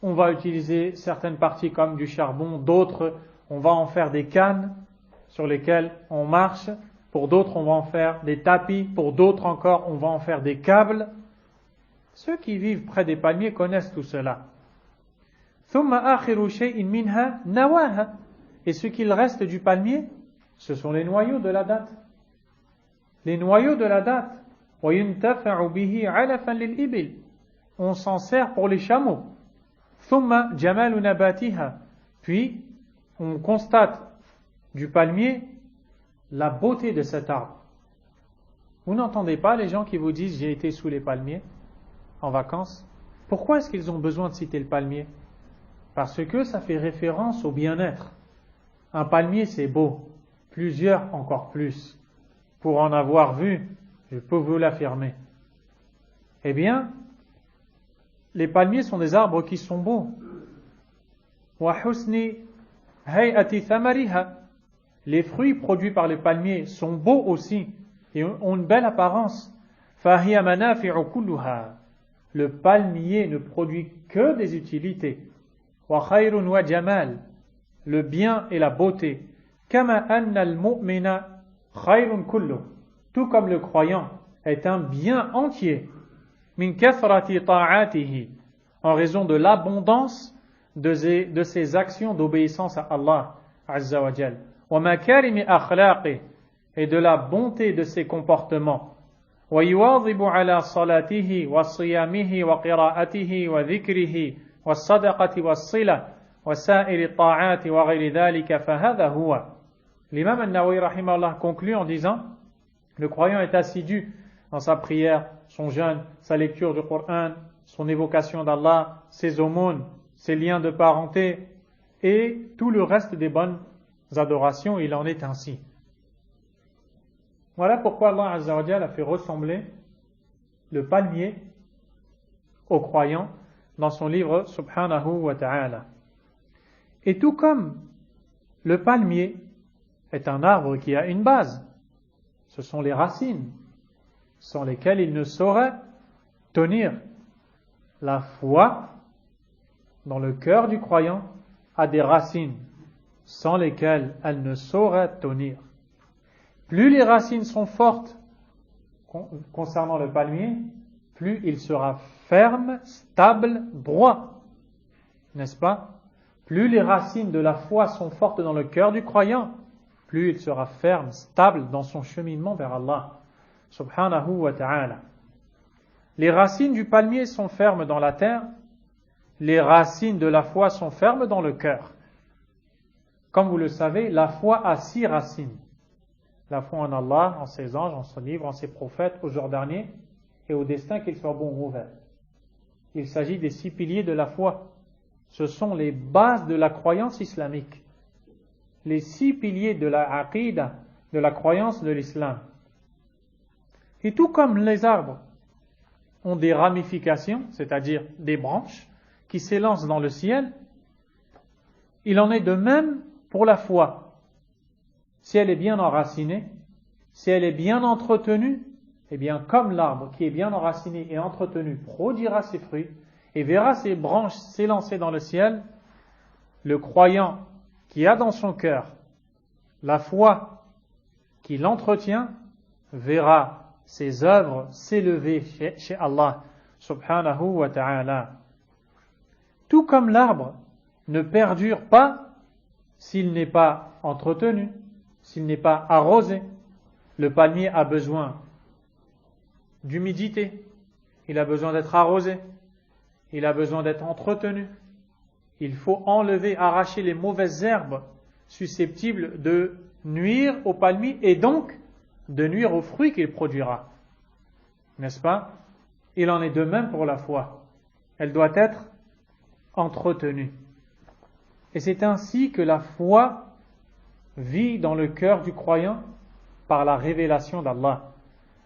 on va utiliser certaines parties comme du charbon, d'autres, on va en faire des cannes sur lesquelles on marche, pour d'autres on va en faire des tapis, pour d'autres encore on va en faire des câbles. Ceux qui vivent près des palmiers connaissent tout cela. Et ce qu'il reste du palmier, ce sont les noyaux de la date. Les noyaux de la date. On s'en sert pour les chameaux. Puis, on constate du palmier la beauté de cet arbre. Vous n'entendez pas les gens qui vous disent « j'ai été sous les palmiers en vacances ». Pourquoi est-ce qu'ils ont besoin de citer le palmier? Parce que ça fait référence au bien-être. Un palmier, c'est beau. Plusieurs, encore plus. Pour en avoir vu, je peux vous l'affirmer. Eh bien, les palmiers sont des arbres qui sont beaux. Les fruits produits par les palmiers sont beaux aussi et ont une belle apparence. Le palmier ne produit que des utilités. Le bien et la beauté. Tout comme le croyant est un bien entier. En raison de l'abondance de ses actions d'obéissance à Allah Azza wa Jal. Et de la bonté de ses comportements. ويواظب على صلاته وصيامه وقراءته وذكره والصدقة والصلة وسائر الطاعات وغير ذلك فهذا هو. L'imam al-Nawawi rahimahullah conclut en disant le croyant est assidu dans sa prière, son jeûne, sa lecture du Coran, son évocation d'Allah, ses aumônes, ses liens de parenté et tout le reste des bonnes adorations, il en est ainsi. Voilà pourquoi Allah Azza wa Jalla a fait ressembler le palmier aux croyants dans son livre Subhanahu wa ta'ala. Et tout comme le palmier est un arbre qui a une base, ce sont les racines sans lesquelles il ne saurait tenir. La foi dans le cœur du croyant a des racines sans lesquelles elle ne saurait tenir. Plus les racines sont fortes concernant le palmier, plus il sera ferme, stable, droit. N'est-ce pas? Plus les racines de la foi sont fortes dans le cœur du croyant, plus il sera ferme, stable dans son cheminement vers Allah, subhanahu wa ta'ala. Les racines du palmier sont fermes dans la terre, les racines de la foi sont fermes dans le cœur. Comme vous le savez, la foi a 6 racines. La foi en Allah, en ses anges, en son livre, en ses prophètes, au jour dernier, et au destin, qu'il soit bon ou mauvais. Il s'agit des 6 piliers de la foi. Ce sont les bases de la croyance islamique. Les 6 piliers de la aqidah, de la croyance de l'islam. Et tout comme les arbres ont des ramifications, c'est-à-dire des branches, qui s'élancent dans le ciel, il en est de même pour la foi. Si elle est bien enracinée, si elle est bien entretenue, eh bien comme l'arbre qui est bien enraciné et entretenu produira ses fruits et verra ses branches s'élancer dans le ciel, le croyant qui a dans son cœur la foi qui l'entretient verra ses œuvres s'élever chez Allah subhanahu wa ta'ala. Tout comme l'arbre ne perdure pas s'il n'est pas entretenu, s'il n'est pas arrosé. Le palmier a besoin d'humidité, il a besoin d'être arrosé, il a besoin d'être entretenu. Il faut enlever, arracher les mauvaises herbes susceptibles de nuire au palmier et donc de nuire aux fruits qu'il produira. N'est-ce pas? Il en est de même pour la foi. Elle doit être entretenue. Et c'est ainsi que la foi vit dans le cœur du croyant par la révélation d'Allah.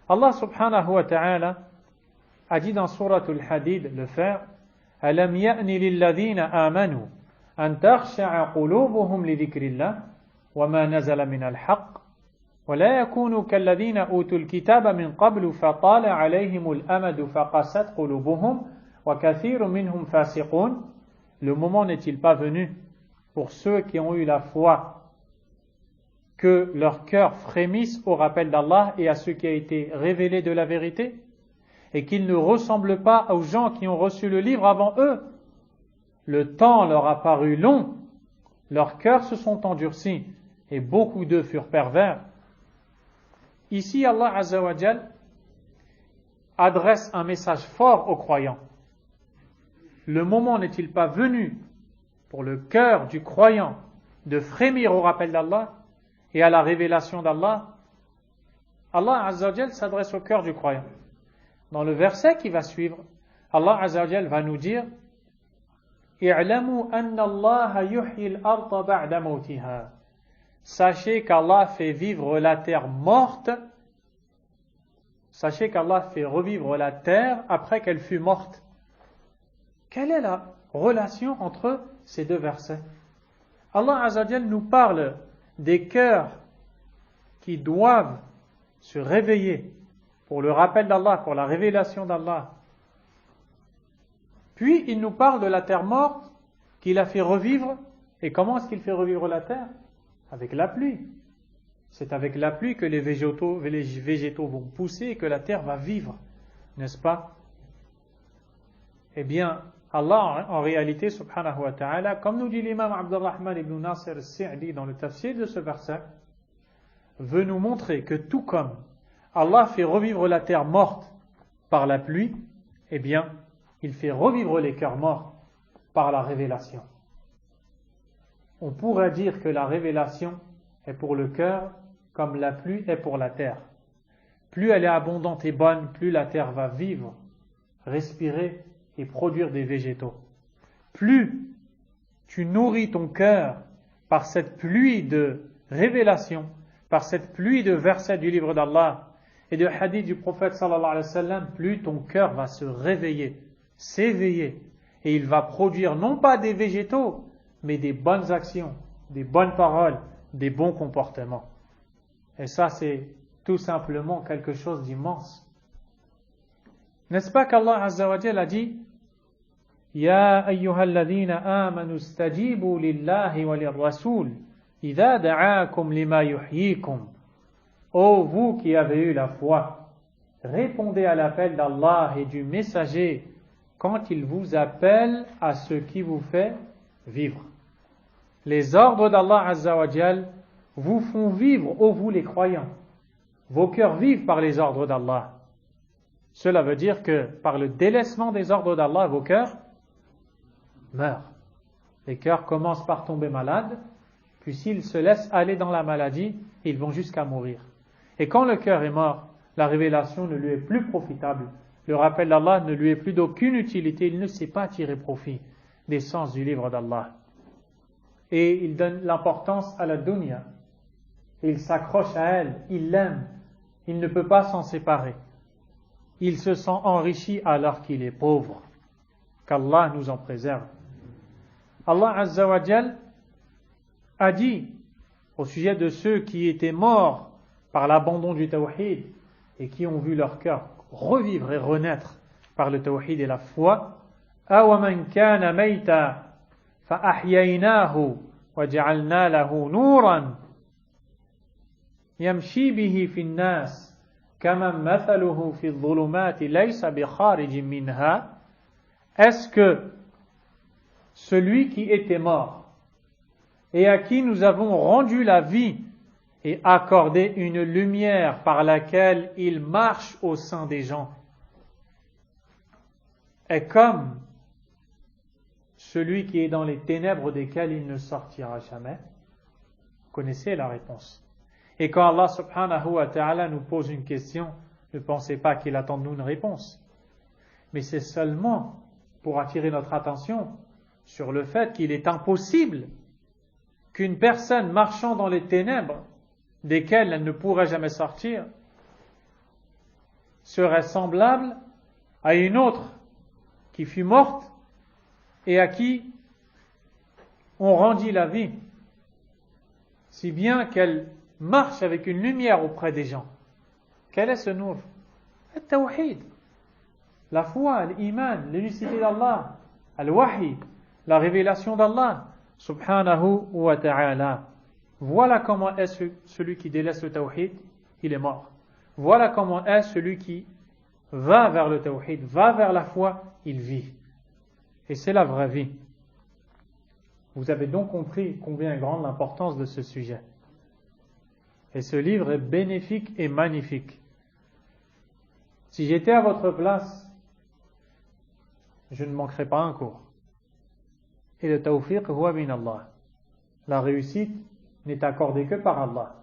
Allah subhanahu wa ta'ala a dit dans Suratul Hadid, le Fer, أَلَمْ يَأْنِ لِلَّذِينَ آمَنُوا أَنْ تَخْشَعَ قُلُوبُهُمْ لِذِكْرِ اللَّهِ وَمَا نَزَلَ مِنَ الْحَقِّ وَلَا يَكُونُوا كَالَّذِينَ أُوتُوا الْكِتَابَ مِنْ قَبْلُ فَطَالَ عَلَيْهِمُ الْأَمَدُ فَقَسَتْ قُلُوبُهُمْ وَكَثِيرٌ مِنْهُمْ فَاسِقُونَ. Le moment n'est-il pas venu pour ceux qui ont eu la foi que leur cœur frémisse au rappel d'Allah et à ce qui a été révélé de la vérité, et qu'ils ne ressemblent pas aux gens qui ont reçu le livre avant eux? Le temps leur a paru long, leurs cœurs se sont endurcis, et beaucoup d'eux furent pervers. Ici, Allah Azza wa Jal adresse un message fort aux croyants. Le moment n'est-il pas venu pour le cœur du croyant de frémir au rappel d'Allah et à la révélation d'Allah? Allah Azza wa Jal s'adresse au cœur du croyant. Dans le verset qui va suivre, Allah Azza wa Jal va nous dire اعلموا أن الله يحيي الأرض بعد موتها. Sachez qu'Allah fait vivre la terre morte. Sachez qu'Allah fait revivre la terre après qu'elle fut morte. Quelle est la relation entre ces deux versets? Allah Azza wa Jal nous parle des cœurs qui doivent se réveiller pour le rappel d'Allah, pour la révélation d'Allah. Puis il nous parle de la terre morte qu'il a fait revivre. Et comment est-ce qu'il fait revivre la terre? Avec la pluie. C'est avec la pluie que les végétaux vont pousser et que la terre va vivre, n'est-ce pas? Eh bien, Allah, en réalité, subhanahu wa ta'ala, comme nous dit l'imam Abdurrahman ibn Nasir al-Sa'di dans le tafsir de ce verset, veut nous montrer que tout comme Allah fait revivre la terre morte par la pluie, eh bien, il fait revivre les cœurs morts par la révélation. On pourrait dire que la révélation est pour le cœur comme la pluie est pour la terre. Plus elle est abondante et bonne, plus la terre va vivre, respirer et produire des végétaux. Plus tu nourris ton cœur par cette pluie de révélation, par cette pluie de versets du livre d'Allah et de hadith du prophète sallallahu alayhi wa sallam, plus ton cœur va se réveiller, s'éveiller, et il va produire non pas des végétaux, mais des bonnes actions, des bonnes paroles, des bons comportements. Et ça, c'est tout simplement quelque chose d'immense. N'est-ce pas qu'Allah Azza wa Jalla a dit Ya ayyuhalladhina amanu stajibu lillahi wa lirrasoul idha da'akum lima yuhyikum. Ô vous qui avez eu la foi, répondez à l'appel d'Allah et du messager quand il vous appelle à ce qui vous fait vivre. Les ordres d'Allah Azza wa Jal vous font vivre, ô vous les croyants. Vos cœurs vivent par les ordres d'Allah. Cela veut dire que par le délaissement des ordres d'Allah, vos cœurs meurent. Les cœurs commencent par tomber malades, Puis s'ils se laissent aller dans la maladie, ils vont jusqu'à mourir. Et quand le cœur est mort, la révélation ne lui est plus profitable. Le rappel d'Allah ne lui est plus d'aucune utilité. Il ne sait pas tirer profit des sens du livre d'Allah. Et il donne l'importance à la dunya. Il s'accroche à elle, il l'aime. Il ne peut pas s'en séparer. Il se sent enrichi alors qu'il est pauvre. Qu'Allah nous en préserve. Allah Azza wa Jal a dit au sujet de ceux qui étaient morts par l'abandon du tawhid et qui ont vu leur cœur revivre et renaître par le tawhid et la foi. أَوَمَنْ كَانَ مَيْتًا فَأَحْيَيْنَاهُ وَجَعَلْنَا لَهُ نُورًا يَمْشِي بِهِ فِي النَّاسِ كَمَنْ مَثَلُهُ فِي الظُّلُمَاتِ لَيْسَ بِخَارِجٍ مِنْهَا. Est-ce que celui qui était mort et à qui nous avons rendu la vie et accordé une lumière par laquelle il marche au sein des gens est comme celui qui est dans les ténèbres desquelles il ne sortira jamais? Vous connaissez la réponse. Et quand Allah subhanahu wa ta'ala nous pose une question, ne pensez pas qu'il attend de nous une réponse. Mais c'est seulement pour attirer notre attention sur le fait qu'il est impossible qu'une personne marchant dans les ténèbres desquelles elle ne pourrait jamais sortir serait semblable à une autre qui fut morte et à qui on rendit la vie, si bien qu'elle marche avec une lumière auprès des gens. Quel est ce nour? Le tawhid, la foi, l'iman, l'unicité d'Allah, al-wahi, la révélation d'Allah subhanahu wa ta'ala. Voilà comment est celui qui délaisse le tawhid, il est mort. Voilà comment est celui qui va vers le tawhid, va vers la foi, il vit. Et c'est la vraie vie. Vous avez donc compris combien est grande l'importance de ce sujet. Et ce livre est bénéfique et magnifique. Si j'étais à votre place, je ne manquerais pas un cours. Et le tawfiq huwa min Allah. La réussite n'est accordée que par Allah,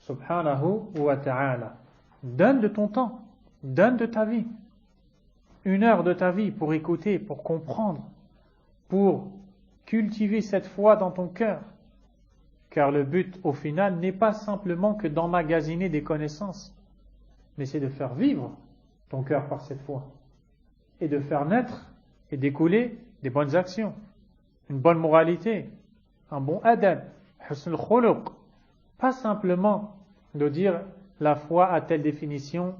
subhanahu wa ta'ala. Donne de ton temps, donne de ta vie, 1 heure de ta vie pour écouter, pour comprendre, pour cultiver cette foi dans ton cœur. Car le but au final n'est pas simplement que d'emmagasiner des connaissances, mais c'est de faire vivre ton cœur par cette foi et de faire naître et découler des bonnes actions, une bonne moralité, un bon adab, husn al-khuluq. Pas simplement de dire la foi a telle définition,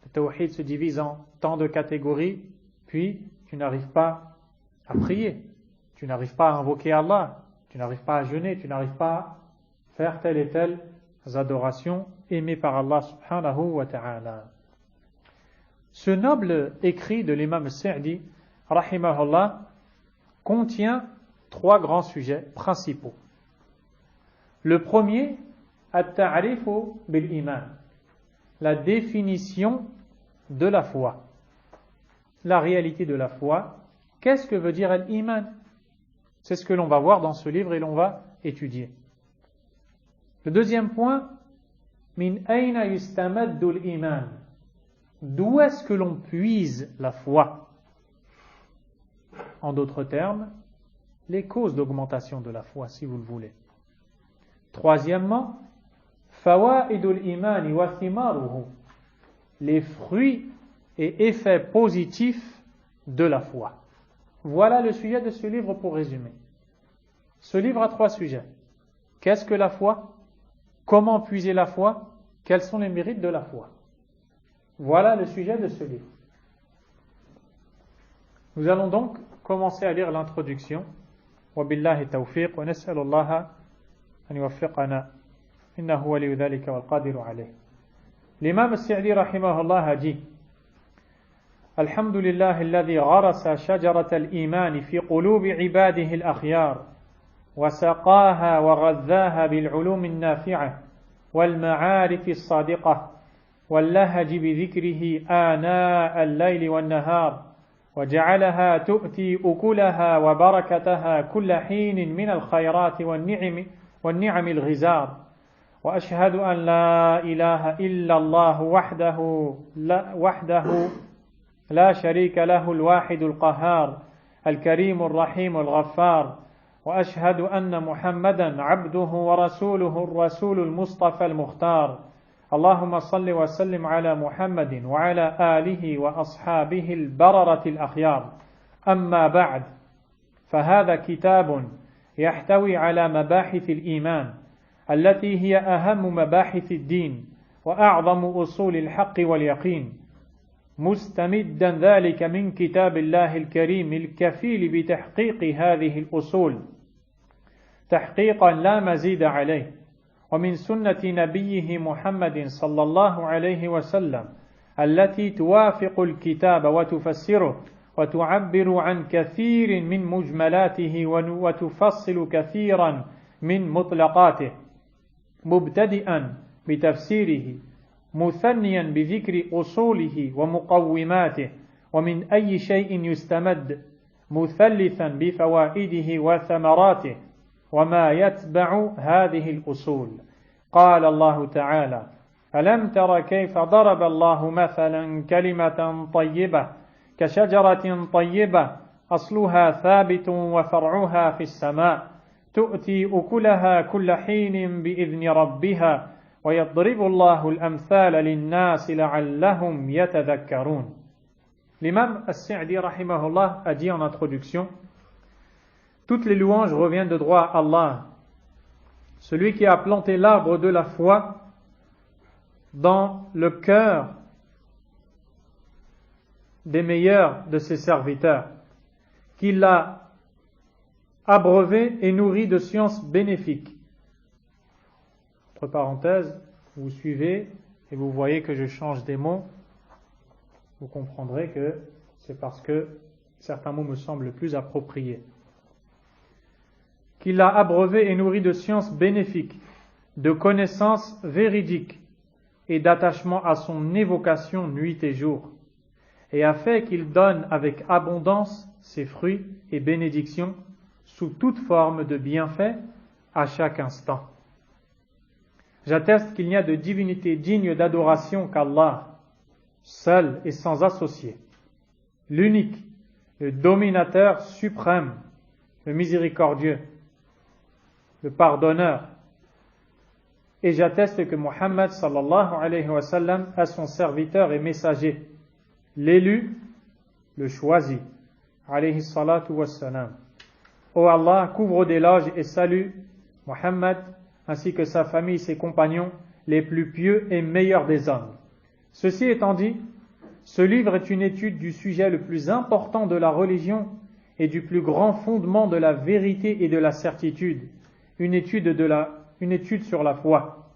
le tawhid se divise en tant de catégories, puis tu n'arrives pas à prier, tu n'arrives pas à invoquer Allah, tu n'arrives pas à jeûner, tu n'arrives pas à faire telle et telle adoration aimée par Allah subhanahu wa ta'ala. Ce noble écrit de l'imam Sa'di, rahimahullah, contient 3 grands sujets principaux. Le premier, at-ta'rifu bil-iman, la définition de la foi. La réalité de la foi, qu'est-ce que veut dire l'iman? C'est ce que l'on va voir dans ce livre et l'on va étudier. Le deuxième point, min ayna yustamaddu al-iman, d'où est-ce que l'on puise la foi? En d'autres termes, les causes d'augmentation de la foi, si vous le voulez. Troisièmement, fawaidul imani wa thimaruhu, les fruits et effets positifs de la foi. Voilà le sujet de ce livre pour résumer. Ce livre a 3 sujets. Qu'est-ce que la foi? Comment puiser la foi? Quels sont les mérites de la foi? Voilà le sujet de ce livre. Nous allons donc commencer à lire l'introduction. وبالله التوفيق ونسأل الله أن يوفقنا إنه ولي ذلك والقادر عليه. L'imam السعدي رحمه الله dit: الحمد لله الذي غرس شجرة الإيمان في قلوب عباده الأخيار وسقاها وغذاها بالعلوم النافعة والمعارف الصادقة واللهج بذكره آناء الليل والنهار وجعلها تؤتي أكلها وبركتها كل حين من الخيرات والنعم والنعم الغزار وأشهد أن لا إله إلا الله وحده لا شريك له الواحد القهار الكريم الرحيم الغفار وأشهد أن محمدا عبده ورسوله الرسول المصطفى المختار اللهم صل وسلم على محمد وعلى آله وأصحابه البررة الأخيار أما بعد فهذا كتاب يحتوي على مباحث الإيمان التي هي أهم مباحث الدين وأعظم أصول الحق واليقين مستمدا ذلك من كتاب الله الكريم الكفيل بتحقيق هذه الأصول تحقيقا لا مزيد عليه ومن سنة نبيه محمد صلى الله عليه وسلم التي توافق الكتاب وتفسره وتعبر عن كثير من مجملاته وتفصل كثيرا من مطلقاته مبتدئا بتفسيره مثنيا بذكر أصوله ومقوماته ومن أي شيء يستمد مثلثا بفوائده وثمراته وما يتبع هذه الأصول قال الله تعالى ألم تر كيف ضرب الله مثلا كلمة طيبة كشجرة طيبة أصلها ثابت وفرعها في السماء تؤتي أكلها كل حين بإذن ربها ويضرب الله الأمثال للناس لعلهم يتذكرون. L'imam As-Sa'di rahimahullah a dit en introduction: toutes les louanges reviennent de droit à Allah, celui qui a planté l'arbre de la foi dans le cœur des meilleurs de ses serviteurs, qui l'a abreuvé et nourri de sciences bénéfiques. Entre parenthèses, vous suivez et vous voyez que je change des mots, vous comprendrez que c'est parce que certains mots me semblent plus appropriés. Qui l'a abreuvé et nourri de sciences bénéfiques, de connaissances véridiques et d'attachement à son évocation nuit et jour, et a fait qu'il donne avec abondance ses fruits et bénédictions sous toute forme de bienfaits à chaque instant. J'atteste qu'il n'y a de divinité digne d'adoration qu'Allah, seul et sans associé, l'unique, le dominateur suprême, le miséricordieux, le pardonneur. Et j'atteste que Muhammad sallallahu alayhi wa sallam est son serviteur et messager, l'élu, le choisi, alayhi salatu wassalam. Ô Allah, couvre d'éloges et salue Muhammad ainsi que sa famille et ses compagnons, les plus pieux et meilleurs des hommes. Ceci étant dit, ce livre est une étude du sujet le plus important de la religion et du plus grand fondement de la vérité et de la certitude, une étude sur la foi.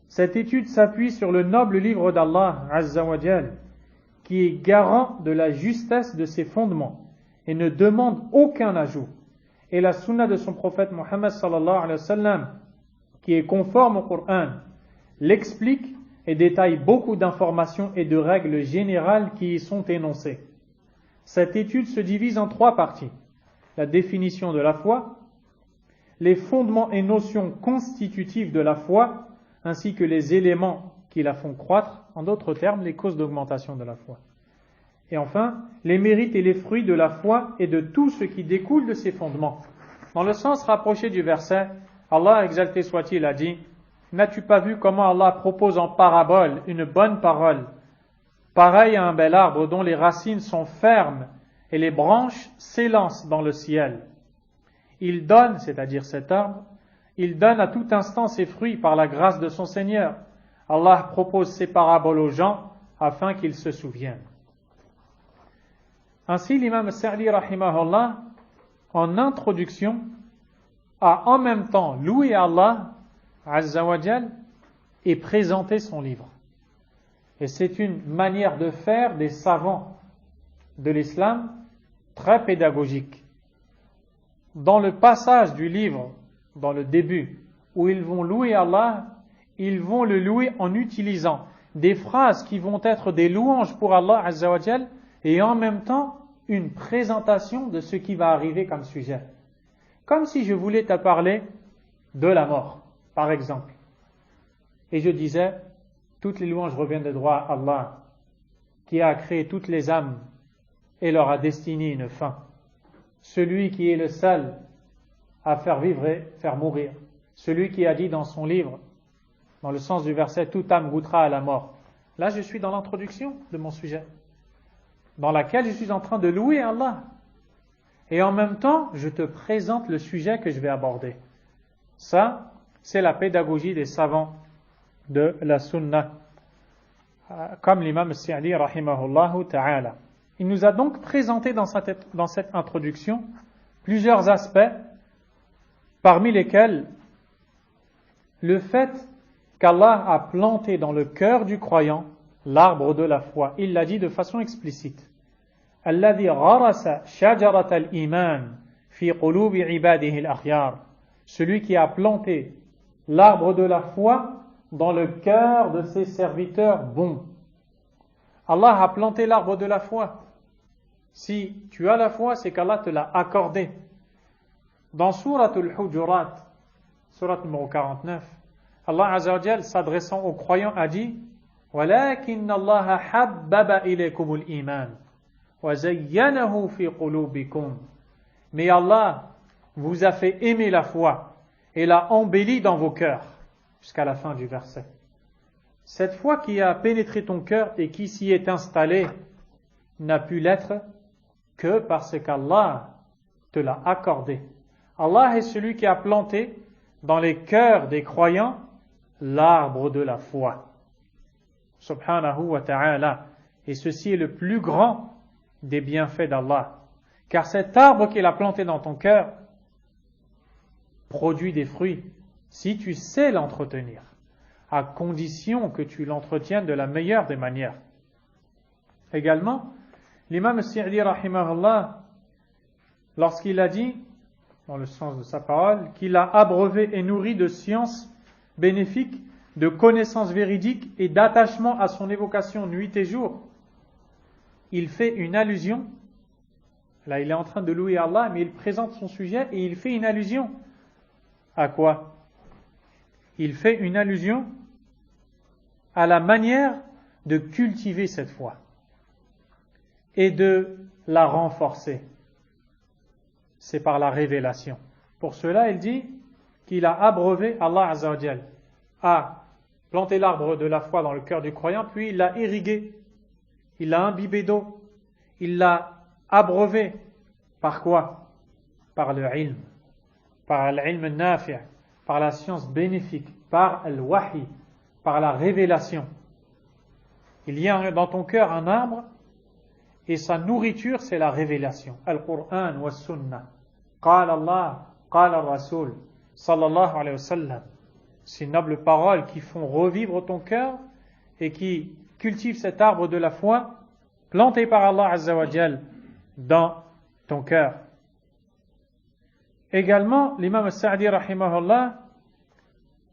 Cette étude s'appuie sur le noble livre d'Allah Azza wa Jal, qui est garant de la justesse de ses fondements et ne demande aucun ajout, et la sunna de son prophète Muhammad sallallahu alayhi wa sallam, qui est conforme au Coran, l'explique et détaille beaucoup d'informations et de règles générales qui y sont énoncées. Cette étude se divise en 3 parties: la définition de la foi, les fondements et notions constitutives de la foi, ainsi que les éléments qui la font croître, en d'autres termes, les causes d'augmentation de la foi. Et enfin, les mérites et les fruits de la foi et de tout ce qui découle de ces fondements. Dans le sens rapproché du verset, Allah exalté soit-il a dit: n'as-tu pas vu comment Allah propose en parabole une bonne parole, pareille à un bel arbre dont les racines sont fermes et les branches s'élancent dans le ciel. Il donne, c'est-à-dire cet arbre, il donne à tout instant ses fruits par la grâce de son Seigneur. Allah propose ces paraboles aux gens afin qu'ils se souviennent. Ainsi, l'imam Sa'di rahimahullah, en introduction, a en même temps loué Allah Azza wa Jal et présenté son livre. Et c'est une manière de faire des savants de l'islam très pédagogique. Dans le passage du livre, dans le début, où ils vont louer Allah, ils vont le louer en utilisant des phrases qui vont être des louanges pour Allah Azza wa Jal, et en même temps une présentation de ce qui va arriver comme sujet. Comme si je voulais te parler de la mort, par exemple. Et je disais, toutes les louanges reviennent de droit à Allah, qui a créé toutes les âmes et leur a destiné une fin. Celui qui est le seul à faire vivre et faire mourir. Celui qui a dit dans son livre, dans le sens du verset, toute âme goûtera à la mort. Là, je suis dans l'introduction de mon sujet, dans laquelle je suis en train de louer Allah. Et en même temps, je te présente le sujet que je vais aborder. Ça, c'est la pédagogie des savants de la Sunna, comme l'imam Sa'di rahimahullahu ta'ala. Il nous a donc présenté dans cette introduction plusieurs aspects, parmi lesquels le fait qu'Allah a planté dans le cœur du croyant l'arbre de la foi. Il l'a dit de façon explicite. الذي غرس شجرة الإيمان في قلوب عباده الأخيار. Celui qui a planté l'arbre de la foi dans le cœur de ses serviteurs bons. Allah a planté l'arbre de la foi. Si tu as la foi, c'est qu'Allah te l'a accordé. Dans Surat al-Hujurat, Surat numéro 49, Allah Azza wa Jal, s'adressant aux croyants, a dit وَلَكِنَّ اللَّهَ حَبَّبَ إِلَيْكُمُ الْإِيمَانِ وَزَيَّنَهُ فِي قُلُوبِكُمْ. Mais Allah vous a fait aimer la foi et l'a embellie dans vos cœurs, jusqu'à la fin du verset. Cette foi qui a pénétré ton cœur et qui s'y est installée n'a pu l'être que parce qu'Allah te l'a accordé. Allah est celui qui a planté dans les cœurs des croyants l'arbre de la foi. Subhanahu wa ta'ala. Et ceci est le plus grand des bienfaits d'Allah. Car cet arbre qu'il a planté dans ton cœur produit des fruits si tu sais l'entretenir, à condition que tu l'entretiennes de la meilleure des manières. Également, l'imam Sa'di rahimahullah, lorsqu'il a dit, dans le sens de sa parole, qu'il a abreuvé et nourri de sciences bénéfiques, de connaissances véridiques et d'attachement à son évocation nuit et jour, il fait une allusion. Là, il est en train de louer Allah, mais il présente son sujet et il fait une allusion. À quoi? Il fait une allusion à la manière de cultiver cette foi et de la renforcer. C'est par la révélation. Pour cela, il dit qu'il a abreuvé, Allah Azza wa Jal a planté l'arbre de la foi dans le cœur du croyant, puis il l'a irrigué, il l'a imbibé d'eau, il l'a abreuvé. Par quoi? Par le ilm, par l'ilm nafi', par la science bénéfique, par al-wahi, par la révélation. Il y a dans ton cœur un arbre et sa nourriture c'est la révélation. Al-Qur'an wa sunnah. Qala Allah, qala Rasul, sallallahu alayhi wa sallam. Ces nobles paroles qui font revivre ton cœur et qui cultivent cet arbre de la foi planté par Allah Azza wa Jal dans ton cœur. Également, l'imam Sa'di rahimahullah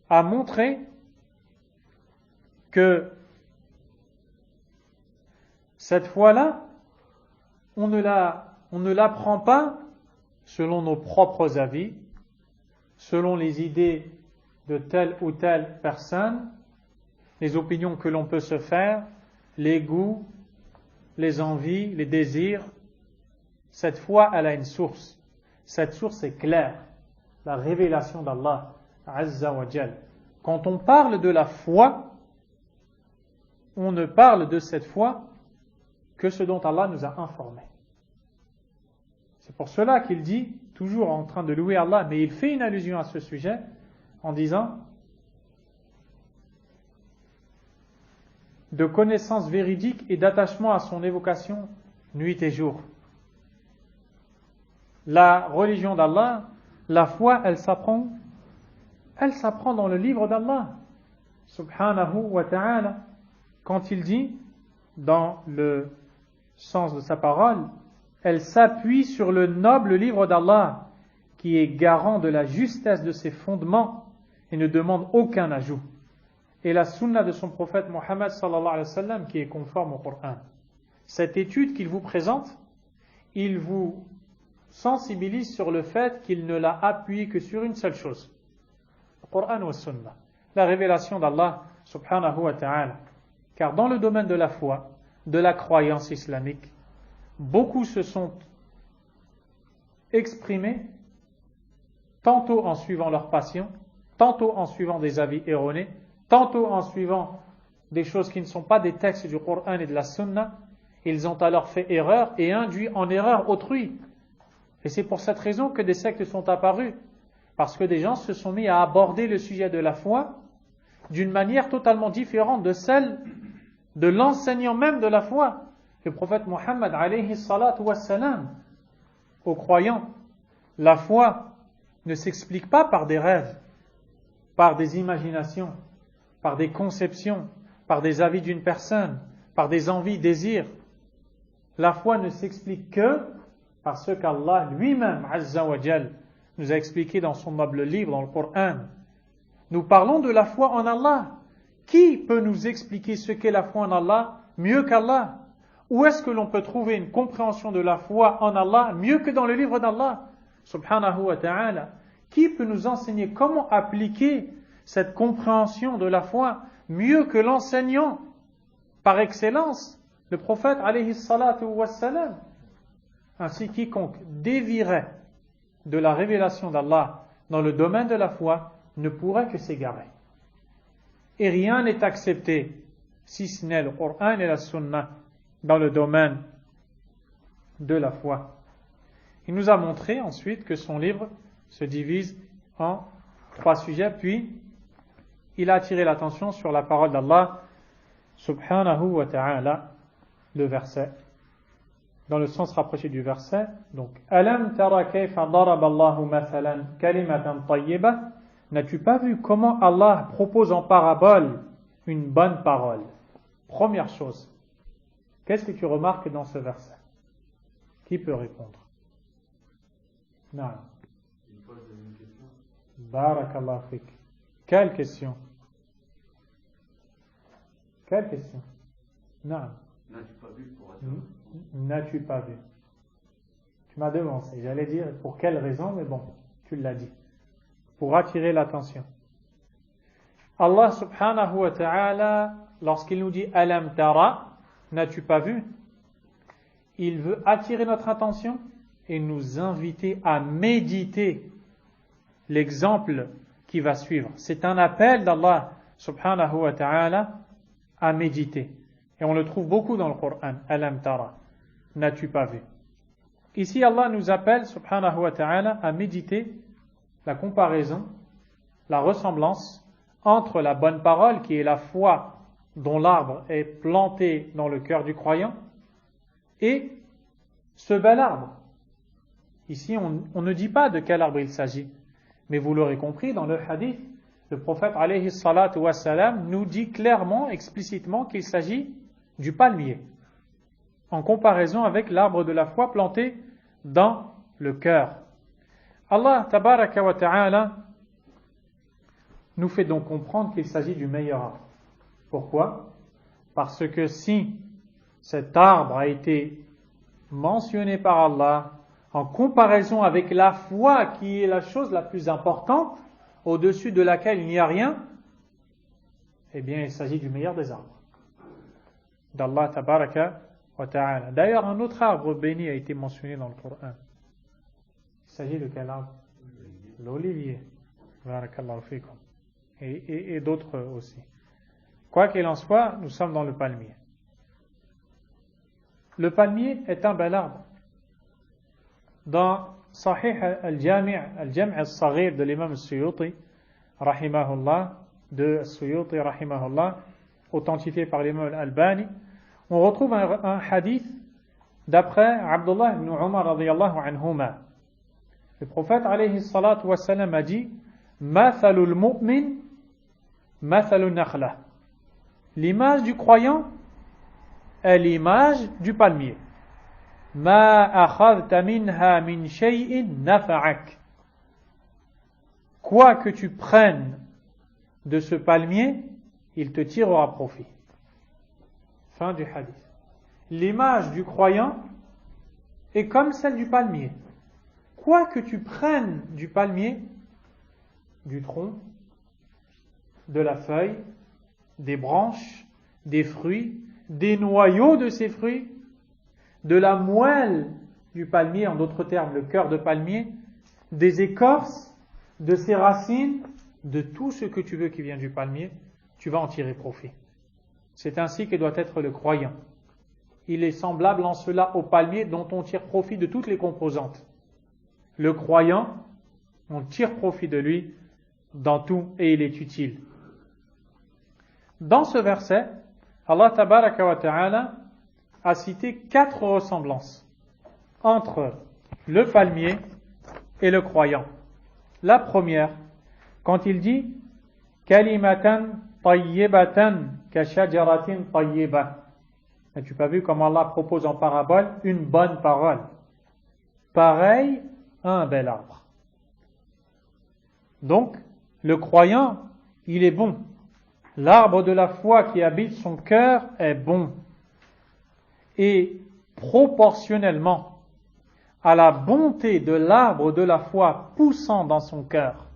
a montré que cette foi-là, on ne l'apprend pas selon nos propres avis, selon les idées de telle ou telle personne, les opinions que l'on peut se faire, les goûts, les envies, les désirs. Cette foi, elle a une source. Cette source est claire, la révélation d'Allah Azza wa Jal. Quand on parle de la foi, on ne parle de cette foi que ce dont Allah nous a informés. C'est pour cela qu'il dit, toujours en train de louer Allah, mais il fait une allusion à ce sujet en disant de connaissances véridiques et d'attachement à son évocation nuit et jour. La religion d'Allah, la foi, elle s'apprend dans le livre d'Allah, subhanahu wa ta'ala, quand il dit, dans le sens de sa parole, elle s'appuie sur le noble livre d'Allah, qui est garant de la justesse de ses fondements et ne demande aucun ajout. Et la sunna de son prophète Mohammed sallallahu alayhi wa sallam, qui est conforme au Coran. Cette étude qu'il vous présente, il vous sensibilise sur le fait qu'il ne l'a appuyé que sur une seule chose. Coran wa Sunnah, la révélation d'Allah subhanahu wa ta'ala. Car dans le domaine de la foi, de la croyance islamique, beaucoup se sont exprimés tantôt en suivant leur passion, tantôt en suivant des avis erronés, tantôt en suivant des choses qui ne sont pas des textes du Coran et de la Sunna. Ils ont alors fait erreur et induit en erreur autrui. Et c'est pour cette raison que des sectes sont apparues. Parce que des gens se sont mis à aborder le sujet de la foi d'une manière totalement différente de celle de l'enseignant même de la foi. Le prophète Mohammed alayhi salatu wassalam, aux croyants, la foi ne s'explique pas par des rêves, par des imaginations, par des conceptions, par des avis d'une personne, par des envies, désirs. La foi ne s'explique que par ce qu'Allah lui-même, Azza wa Jal, nous a expliqué dans son noble livre, dans le Coran. Nous parlons de la foi en Allah. Qui peut nous expliquer ce qu'est la foi en Allah mieux qu'Allah? Où est-ce que l'on peut trouver une compréhension de la foi en Allah mieux que dans le livre d'Allah subhanahu wa ta'ala? Qui peut nous enseigner comment appliquer cette compréhension de la foi mieux que l'enseignant par excellence, le prophète alayhi salatu wassalam? Ainsi, quiconque dévierait de la révélation d'Allah dans le domaine de la foi ne pourrait que s'égarer. Et rien n'est accepté si ce n'est le Coran et la Sunna dans le domaine de la foi. Il nous a montré ensuite que son livre se divise en 3 sujets, puis il a attiré l'attention sur la parole d'Allah subhanahu wa ta'ala, le verset, dans le sens rapproché du verset. Donc, Alam tara kayfa daraba Allahu mathalan kalimatan tayyibah. N'as-tu pas vu comment Allah propose en parabole une bonne parole? Première chose, qu'est-ce que tu remarques dans ce verset? Qui peut répondre? Non. Il pose une question. Barakallahu fik. Quelle question? Quelle question? Non. N'as-tu pas vu pour être... N'as-tu pas vu? Tu m'as devancé. J'allais dire pour quelle raison, mais bon, tu l'as dit. Pour attirer l'attention. Allah subhanahu wa ta'ala, lorsqu'il nous dit Alam tara, n'as-tu pas vu? Il veut attirer notre attention et nous inviter à méditer l'exemple qui va suivre. C'est un appel d'Allah subhanahu wa ta'ala à méditer. Et on le trouve beaucoup dans le Coran. Alam tara, n'as-tu pas vu? Ici, Allah nous appelle subhanahu wa ta'ala à méditer la comparaison, la ressemblance entre la bonne parole qui est la foi dont l'arbre est planté dans le cœur du croyant et ce bel arbre. Ici, on ne dit pas de quel arbre il s'agit, mais vous l'aurez compris, dans le hadith, le prophète alayhi salatu wassalam nous dit clairement, explicitement qu'il s'agit du palmier, en comparaison avec l'arbre de la foi planté dans le cœur. Allah tabaraka wa ta'ala nous fait donc comprendre qu'il s'agit du meilleur arbre. Pourquoi? Parce que si cet arbre a été mentionné par Allah en comparaison avec la foi qui est la chose la plus importante, au-dessus de laquelle il n'y a rien, eh bien il s'agit du meilleur des arbres d'Allah tabaraka wa ta'ala. D'ailleurs, un autre arbre béni a été mentionné dans le Coran. Il s'agit de quel arbre? L'olivier. Barakallahu fikum. Et d'autres aussi. Quoi qu'il en soit, nous sommes dans le palmier. Le palmier est un bel arbre. Dans Sahih al-Jami' al-Saghir de l'imam al-Suyuti, rahimahullah, authentifié par l'imam al-Albani, on retrouve un hadith d'après Abdullah ibn Umar radiyallahu anhuma. Le prophète alayhi salatu wa sallam a dit Mathalul mu'min, mathalun nakhla. L'image du croyant est l'image du palmier. Ma akhadhta minha min shay'in nafa'ak. Quoi que tu prennes de ce palmier, il te tirera profit. Fin du hadith. L'image du croyant est comme celle du palmier. Quoi que tu prennes du palmier, du tronc, de la feuille, des branches, des fruits, des noyaux de ces fruits, de la moelle du palmier, en d'autres termes le cœur de palmier, des écorces, de ses racines, de tout ce que tu veux qui vient du palmier, tu vas en tirer profit. C'est ainsi que doit être le croyant. Il est semblable en cela au palmier dont on tire profit de toutes les composantes. Le croyant, on tire profit de lui dans tout et il est utile. Dans ce verset, Allah tabaraka wa ta'ala a cité 4 ressemblances entre le palmier et le croyant. La première, quand il dit kalimatan tayyibatan ka shajaratin tayyibah. Et tu n'as pas vu comment Allah propose en parabole une bonne parole, pareil à un bel arbre. Donc, le croyant, il est bon. L'arbre de la foi qui habite son cœur est bon. Et proportionnellement à la bonté de l'arbre de la foi poussant dans son cœur,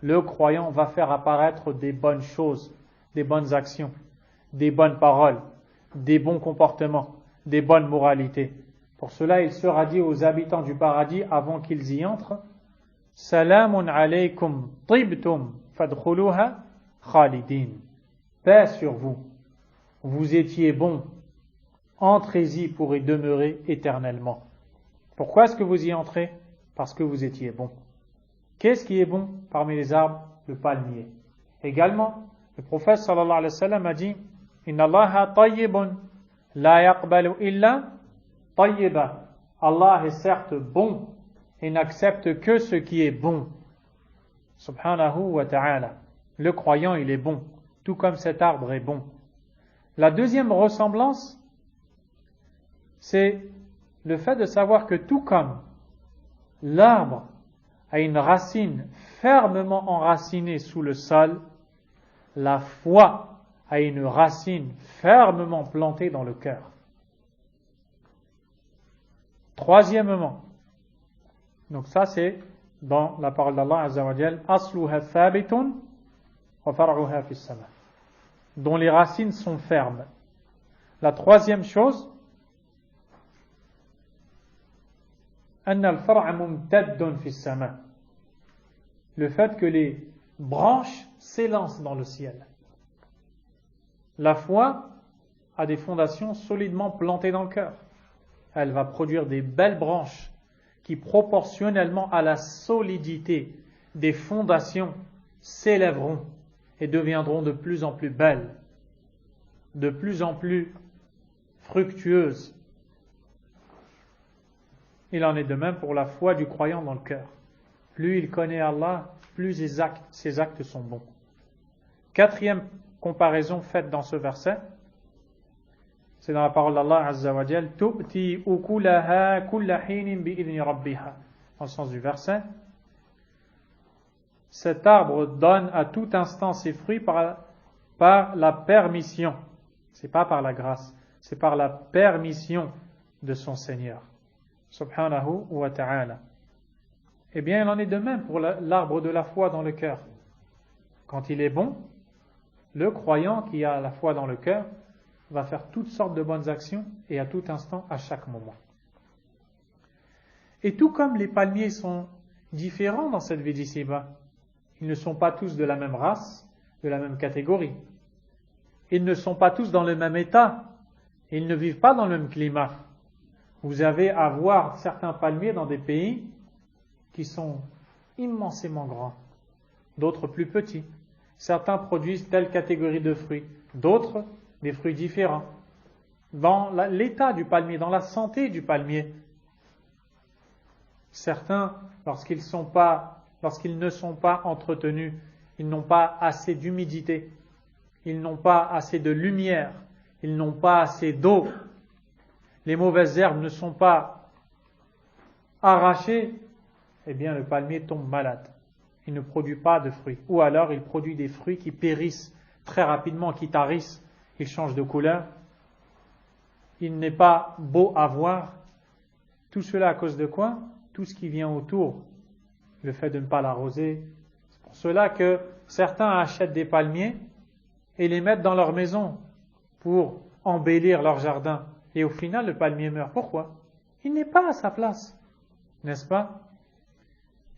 le croyant va faire apparaître des bonnes choses, des bonnes actions, des bonnes paroles, des bons comportements, des bonnes moralités. Pour cela, il sera dit aux habitants du paradis avant qu'ils y entrent, Salamun alaykum tibtum fadkhuluha khalidin. Paix sur vous. Vous étiez bons. Entrez-y pour y demeurer éternellement. Pourquoi est-ce que vous y entrez? Parce que vous étiez bons. Qu'est-ce qui est bon parmi les arbres? Le palmier. Également, le prophète sallallahu alayhi wa sallam a dit Inna Allaha tayyibun la yaqbalu illa tayyiba. Allah est certes bon et n'accepte que ce qui est bon. Subhanahu wa ta'ala. Le croyant, il est bon, tout comme cet arbre est bon. La deuxième ressemblance, c'est le fait de savoir que tout comme l'arbre a une racine fermement enracinée sous le sol, la foi a une racine fermement plantée dans le cœur. Troisièmement, donc ça c'est dans la parole d'Allah Azza wa Jal, asluha thabitun wa far'uha fis sama, dont les racines sont fermes. La troisième chose, anna al-far'a mumtaddun fis sama, le fait que les branches s'élancent dans le ciel. La foi a des fondations solidement plantées dans le cœur. Elle va produire des belles branches qui, proportionnellement à la solidité des fondations, s'élèveront et deviendront de plus en plus belles, de plus en plus fructueuses. Il en est de même pour la foi du croyant dans le cœur. Plus il connaît Allah, plus ses actes sont bons. Quatrième comparaison faite dans ce verset, c'est dans la parole d'Allah Azza wa Jal, tu'ti ukulaha kulla hinin bi'idni rabbiha. Dans le sens du verset, cet arbre donne à tout instant ses fruits par la permission. C'est pas par la grâce, c'est par la permission de son Seigneur. Subhanahu wa ta'ala. Eh bien, il en est de même pour l'arbre de la foi dans le cœur. Quand il est bon, le croyant qui a la foi dans le cœur va faire toutes sortes de bonnes actions et à tout instant, à chaque moment. Et tout comme les palmiers sont différents dans cette vie d'ici-bas, ils ne sont pas tous de la même race, de la même catégorie. Ils ne sont pas tous dans le même état. Ils ne vivent pas dans le même climat. Vous avez à voir certains palmiers dans des pays qui sont immensément grands, d'autres plus petits. Certains produisent telle catégorie de fruits, d'autres des fruits différents. Dans l'état du palmier, dans la santé du palmier, certains, lorsqu'ils ne sont pas entretenus, ils n'ont pas assez d'humidité, ils n'ont pas assez de lumière, ils n'ont pas assez d'eau, les mauvaises herbes ne sont pas arrachées, eh bien le palmier tombe malade. Il ne produit pas de fruits. Ou alors il produit des fruits qui périssent très rapidement, qui tarissent, ils changent de couleur. Il n'est pas beau à voir. Tout cela à cause de quoi? Tout ce qui vient autour. Le fait de ne pas l'arroser. C'est pour cela que Certains achètent des palmiers et les mettent dans leur maison pour embellir leur jardin. Et au final, le palmier meurt. Pourquoi? Il n'est pas à sa place, n'est-ce pas?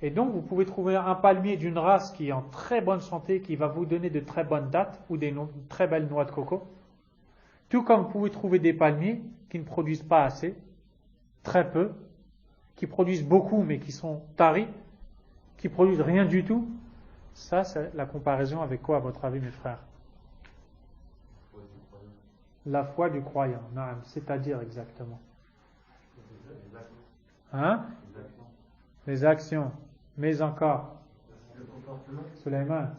Et donc, vous pouvez trouver un palmier d'une race qui est en très bonne santé, qui va vous donner de très bonnes dattes ou des très belles noix de coco. Tout comme vous pouvez trouver des palmiers qui ne produisent pas assez, très peu, qui produisent beaucoup mais qui sont taris, qui produisent rien du tout. Ça, c'est la comparaison avec quoi, à votre avis, mes frères? La foi du croyant, c'est-à-dire exactement. Hein? Les actions. Mais encore. Le comportement. Sulaiman.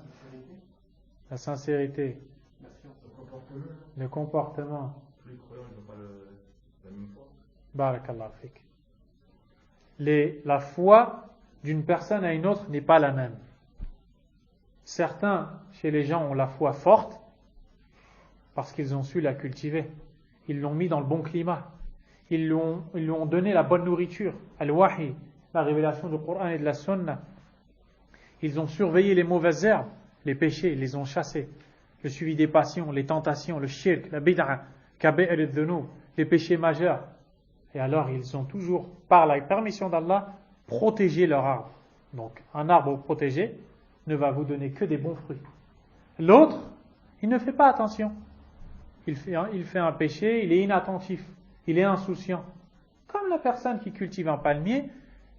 La sincérité. Le comportement. Tous les croyants, ils n'ont pas la même foi. Barakallah fik. La foi d'une personne à une autre n'est pas la même. Certains, chez les gens, ont la foi forte parce qu'ils ont su la cultiver. Ils l'ont mis dans le bon climat. Ils lui ont donné la bonne nourriture, al-wahi, la révélation du Coran et de la Sunna. Ils ont surveillé les mauvaises herbes, les péchés, ils les ont chassés. Le suivi des passions, les tentations, le shirk, la bid'a, kaba'ir al-dhunub, les péchés majeurs. Et alors ils ont toujours, par la permission d'Allah, protégé leur arbre. Donc un arbre protégé ne va vous donner que des bons fruits. L'autre, il ne fait pas attention. Il fait un péché, il est inattentif, il est insouciant. Comme la personne qui cultive un palmier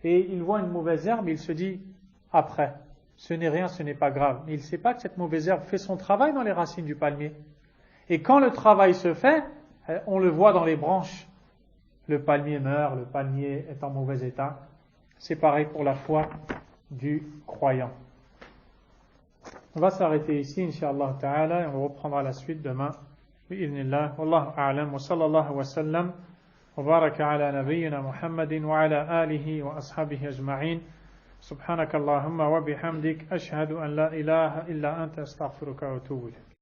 et il voit une mauvaise herbe, il se dit après, ce n'est rien, ce n'est pas grave. Mais il ne sait pas que cette mauvaise herbe fait son travail dans les racines du palmier. Et quand le travail se fait, on le voit dans les branches. Le palmier meurt, le palmier est en mauvais état. C'est pareil pour la foi du croyant. On va s'arrêter ici, Inch'Allah Ta'ala, et on reprendra la suite demain. Bi'idhnillah. Wallahu a'lam. Wa sallallahu wa sallam. Wa baraka ala nabiyyina Muhammadin wa ala alihi wa ashabihi ajma'in. Subhanakallahumma wa bihamdik. Ashhadu an la ilaha illa anta astaghfiruka wa atubu ilayk.